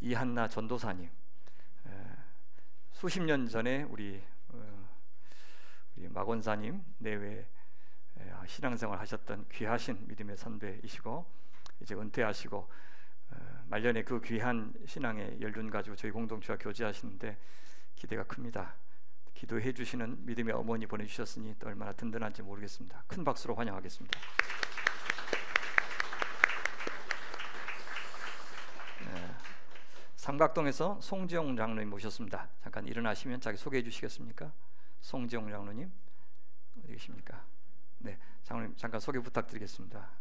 이한나 전도사님 수십 년 전에 우리 마권사님 내외 신앙생활 하셨던 귀하신 믿음의 선배이시고 이제 은퇴하시고 말년에 그 귀한 신앙의 연륜 가지고 저희 공동체와 교제하시는데 기대가 큽니다. 기도해 주시는 믿음의 어머니 보내주셨으니 또 얼마나 든든한지 모르겠습니다. 큰 박수로 환영하겠습니다. 삼각동에서 송지영 장로님 모셨습니다. 잠깐 일어나시면 자기 소개해 주시겠습니까? 송지영 장로님 어디 계십니까? 네, 장로님 잠깐 소개 부탁드리겠습니다.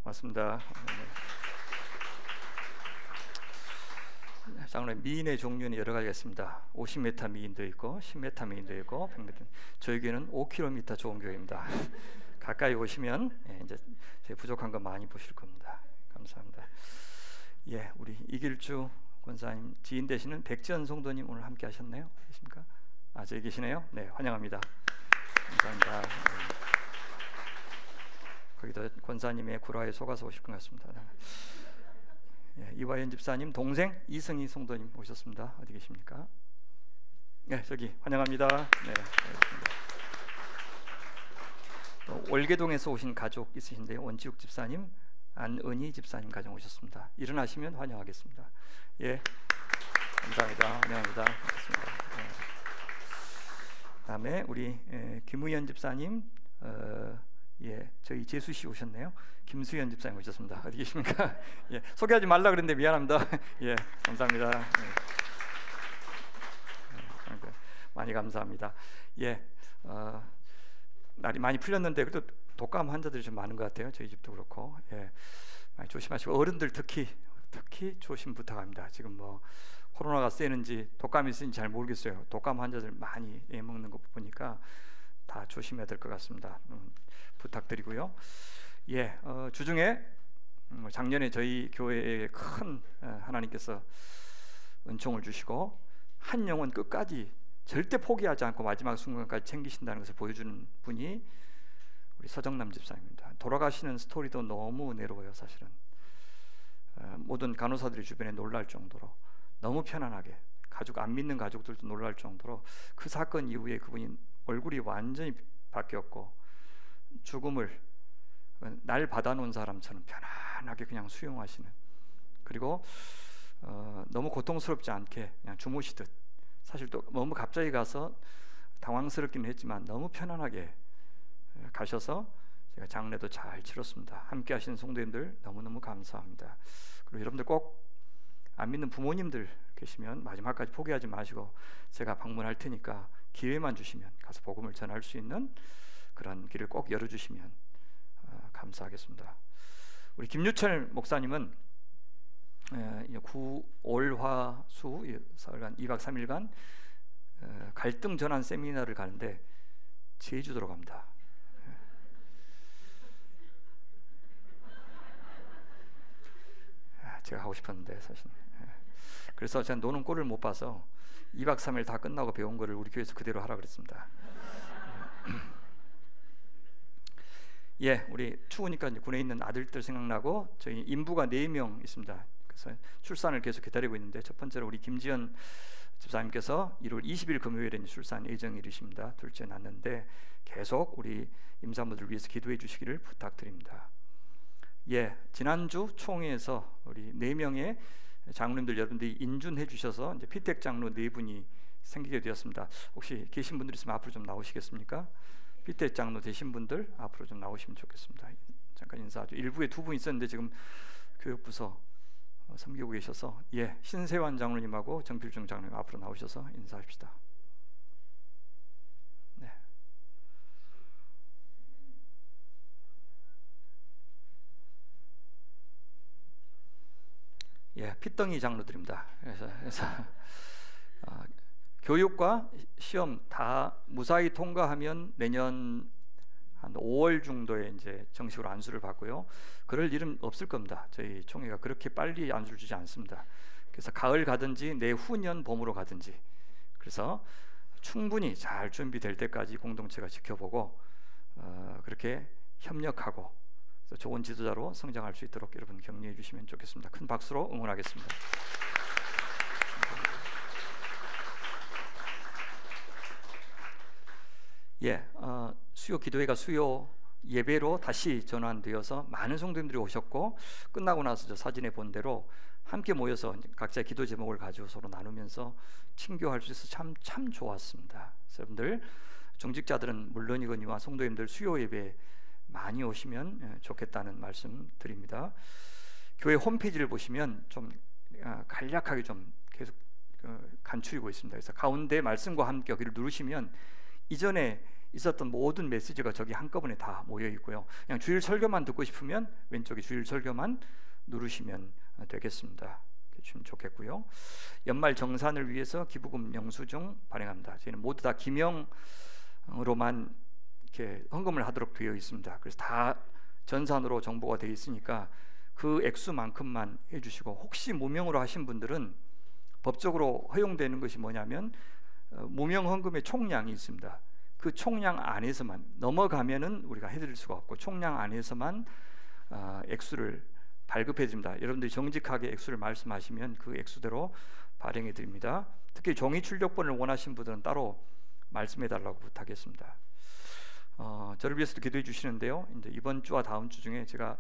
맞습니다. 장로님, 미인의 종류는 여러 가지가 있습니다. 50m 미인도 있고 10m 미인도 있고 100m. 저희 교회는 5km 좋은 교회입니다. 가까이 오시면 이제 제 부족한 거 많이 보실 겁니다. 감사합니다. 예, 우리 이길주 권사님 지인 되시는 백지연 성도님 오늘 함께 하셨나요? 계십니까? 아, 저기 계시네요. 네, 환영합니다. 감사합니다. 거기도 권사님의 구라에 속아서 오실 것 같습니다. 예, 이화연 집사님 동생 이승희 성도님 오셨습니다. 어디 계십니까? 네, 저기 환영합니다. 네, 또 월계동에서 오신 가족 있으신데요. 원지욱 집사님, 안은희 집사님 가정 오셨습니다. 일어나시면 환영하겠습니다. 예, 감사합니다. 환영합니다. 네. 다음에 우리 김우현 집사님. 예, 저희 재수씨 오셨네요. 김수현 집사님 오셨습니다. 어디 계십니까? 예, 소개하지 말라 그랬는데 미안합니다. 예, 감사합니다. 많이 감사합니다. 예, 날이 많이 풀렸는데 그래도 독감 환자들이 좀 많은 것 같아요. 저희 집도 그렇고, 예, 많이 조심하시고 어른들 특히 조심 부탁합니다. 지금 뭐 코로나가 세는지 독감이 세는지 잘 모르겠어요. 독감 환자들 많이 먹는 거 보니까 다 조심해야 될 것 같습니다. 부탁드리고요. 예, 주중에 작년에 저희 교회에 큰 하나님께서 은총을 주시고 한 영혼 끝까지 절대 포기하지 않고 마지막 순간까지 챙기신다는 것을 보여주는 분이 우리 서정남 집사입니다. 돌아가시는 스토리도 너무 내로워요. 사실은 모든 간호사들이 주변에 놀랄 정도로 너무 편안하게, 가족 안 믿는 가족들도 놀랄 정도로 그 사건 이후에 그분이 얼굴이 완전히 바뀌었고 죽음을 날 받아놓은 사람처럼 편안하게 그냥 수용하시는, 그리고 너무 고통스럽지 않게 그냥 주무시듯, 사실 또 너무 갑자기 가서 당황스럽기는 했지만 너무 편안하게 가셔서 제가 장례도 잘 치렀습니다. 함께 하신 성도님들 너무너무 감사합니다. 그리고 여러분들 꼭 안 믿는 부모님들 계시면 마지막까지 포기하지 마시고 제가 방문할 테니까 기회만 주시면 가서 복음을 전할 수 있는 그런 길을 꼭 열어주시면 감사하겠습니다. 우리 김유철 목사님은 구올화수 사흘간 2박 3일간 갈등 전환 세미나를 가는데 제주도로 갑니다. 제가 하고 싶었는데 사실. 그래서 제가 노는 꼴을 못 봐서 2박 3일 다 끝나고 배운 거를 우리 교회에서 그대로 하라 그랬습니다. 예, 우리 추우니까 이제 군에 있는 아들들 생각나고 저희 인부가 4명 있습니다. 그래서 출산을 계속 기다리고 있는데 첫 번째로 우리 김지연 집사님께서 1월 20일 금요일에 출산 예정일이십니다. 둘째 낳는데 계속 우리 임산부들 위해서 기도해 주시기를 부탁드립니다. 예, 지난주 총회에서 우리 4명의 장로님들 여러분들이 인준해 주셔서 이제 피택 장로 4분이 생기게 되었습니다. 혹시 계신 분들 있으면 앞으로 좀 나오시겠습니까? 피택 장로 되신 분들 앞으로 좀 나오시면 좋겠습니다. 잠깐 인사하죠. 일부에 2분 있었는데 지금 교육부서 섬기고 계셔서, 예, 신세환 장로님하고 정필중 장로님 앞으로 나오셔서 인사합시다. 네. 예, 핏덩이 장로들입니다. 그래서 교육과 시험 다 무사히 통과하면 내년 한 5월 정도에 이제 정식으로 안수를 받고요. 그럴 일은 없을 겁니다. 저희 총회가 그렇게 빨리 안수를 주지 않습니다. 그래서 가을 가든지 내후년 봄으로 가든지, 그래서 충분히 잘 준비될 때까지 공동체가 지켜보고 그렇게 협력하고 좋은 지도자로 성장할 수 있도록 여러분 격려해 주시면 좋겠습니다. 큰 박수로 응원하겠습니다. 수요 기도회가 수요 예배로 다시 전환되어서 많은 성도님들이 오셨고, 끝나고 나서 저 사진에 본 대로 함께 모여서 각자의 기도 제목을 가지고 서로 나누면서 친교할 수 있어서 참 좋았습니다. 여러분들 정직자들은 물론이거니와 성도님들 수요 예배 많이 오시면 좋겠다는 말씀 드립니다. 교회 홈페이지를 보시면 좀 간략하게 좀 계속 간추리고 있습니다. 그래서 가운데 말씀과 함께 여기를 누르시면 이전에 있었던 모든 메시지가 저기 한꺼번에 다 모여 있고요. 그냥 주일 설교만 듣고 싶으면 왼쪽에 주일 설교만 누르시면 되겠습니다. 주시면 좋겠고요. 연말 정산을 위해서 기부금 영수증 발행합니다. 저희는 모두 다 기명으로만 이렇게 헌금을 하도록 되어 있습니다. 그래서 다 전산으로 정보가 되어 있으니까 그 액수만큼만 해주시고, 혹시 무명으로 하신 분들은 법적으로 허용되는 것이 뭐냐면 무명 헌금의 총량이 있습니다. 그 총량 안에서만, 넘어가면은 우리가 해드릴 수가 없고 총량 안에서만 액수를 발급해 드립니다. 여러분들이 정직하게 액수를 말씀하시면 그 액수대로 발행해 드립니다. 특히 종이 출력본을 원하신 분들은 따로 말씀해 달라고 부탁했습니다. 저를 위해서도 기도해 주시는데요. 이제 이번 주와 다음 주 중에 제가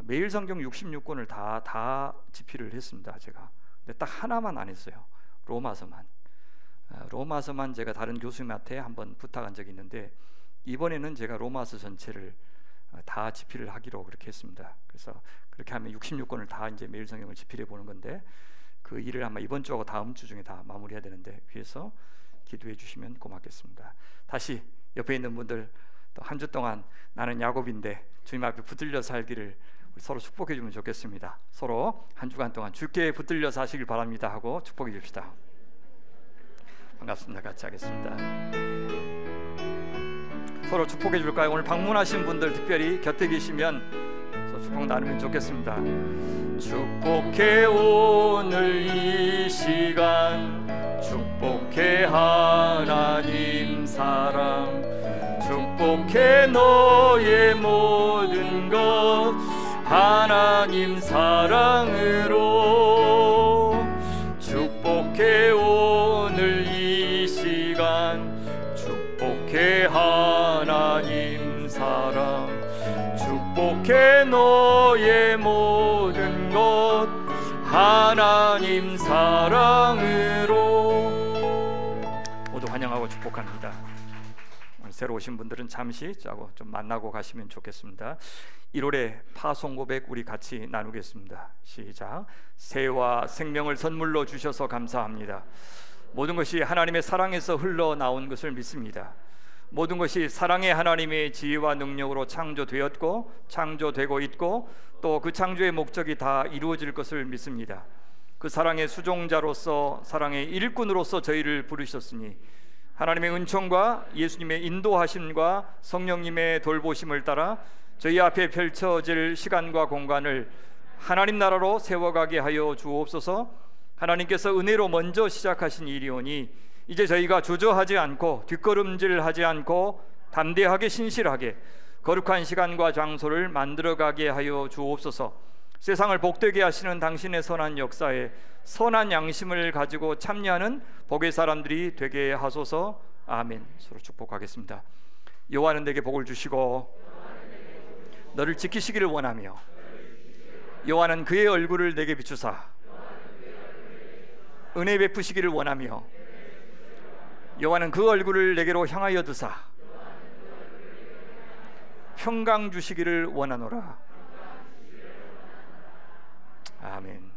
매일 성경 66권을 다 집필을 했습니다. 제가. 근데 딱 하나만 안 했어요. 로마서만 제가 다른 교수님한테 한번 부탁한 적이 있는데, 이번에는 제가 로마서 전체를 다 집필을 하기로 그렇게 했습니다. 그래서 그렇게 하면 66권을 다 이제 매일 성경을 집필해 보는 건데, 그 일을 아마 이번 주하고 다음 주 중에 다 마무리해야 되는데 위해서 기도해 주시면 고맙겠습니다. 다시 옆에 있는 분들, 또 한 주 동안 나는 야곱인데 주님 앞에 붙들려 살기를 서로 축복해 주면 좋겠습니다. 서로 한 주간 동안 주께 붙들려 사시길 바랍니다 하고 축복해 줍시다. 반갑습니다. 같이 하겠습니다. 서로 축복해 줄까요? 오늘 방문하신 분들 특별히 곁에 계시면 축복 나누면 좋겠습니다. 축복해 오늘 이 시간, 축복해 하나님 사랑, 축복해 너의 모든 것 하나님 사랑으로, 축복해 오늘 이 시간, 축복해 하나님 사랑, 축복해 너의 모든 것 하나님 사랑으로. 모두 환영하고 축복합니다. 새로 오신 분들은 잠시 좀 만나고 가시면 좋겠습니다. 1월에 파송 고백 우리 같이 나누겠습니다. 시작. 새와 생명을 선물로 주셔서 감사합니다. 모든 것이 하나님의 사랑에서 흘러나온 것을 믿습니다. 모든 것이 사랑의 하나님의 지혜와 능력으로 창조되었고 창조되고 있고, 또 그 창조의 목적이 다 이루어질 것을 믿습니다. 그 사랑의 수종자로서, 사랑의 일꾼으로서 저희를 부르셨으니 하나님의 은총과 예수님의 인도하심과 성령님의 돌보심을 따라 저희 앞에 펼쳐질 시간과 공간을 하나님 나라로 세워가게 하여 주옵소서. 하나님께서 은혜로 먼저 시작하신 일이오니 이제 저희가 주저하지 않고 뒷걸음질하지 않고 담대하게 신실하게 거룩한 시간과 장소를 만들어가게 하여 주옵소서. 세상을 복되게 하시는 당신의 선한 역사에 선한 양심을 가지고 참여하는 복의 사람들이 되게 하소서. 아멘. 서로 축복하겠습니다. 여호와는 내게 복을 주시고 너를 지키시기를 원하며, 여호와는 그의 얼굴을 내게 비추사 은혜 베푸시기를 원하며, 여호와는 그 얼굴을 내게로 향하여 드사 평강 주시기를 원하노라. 아멘.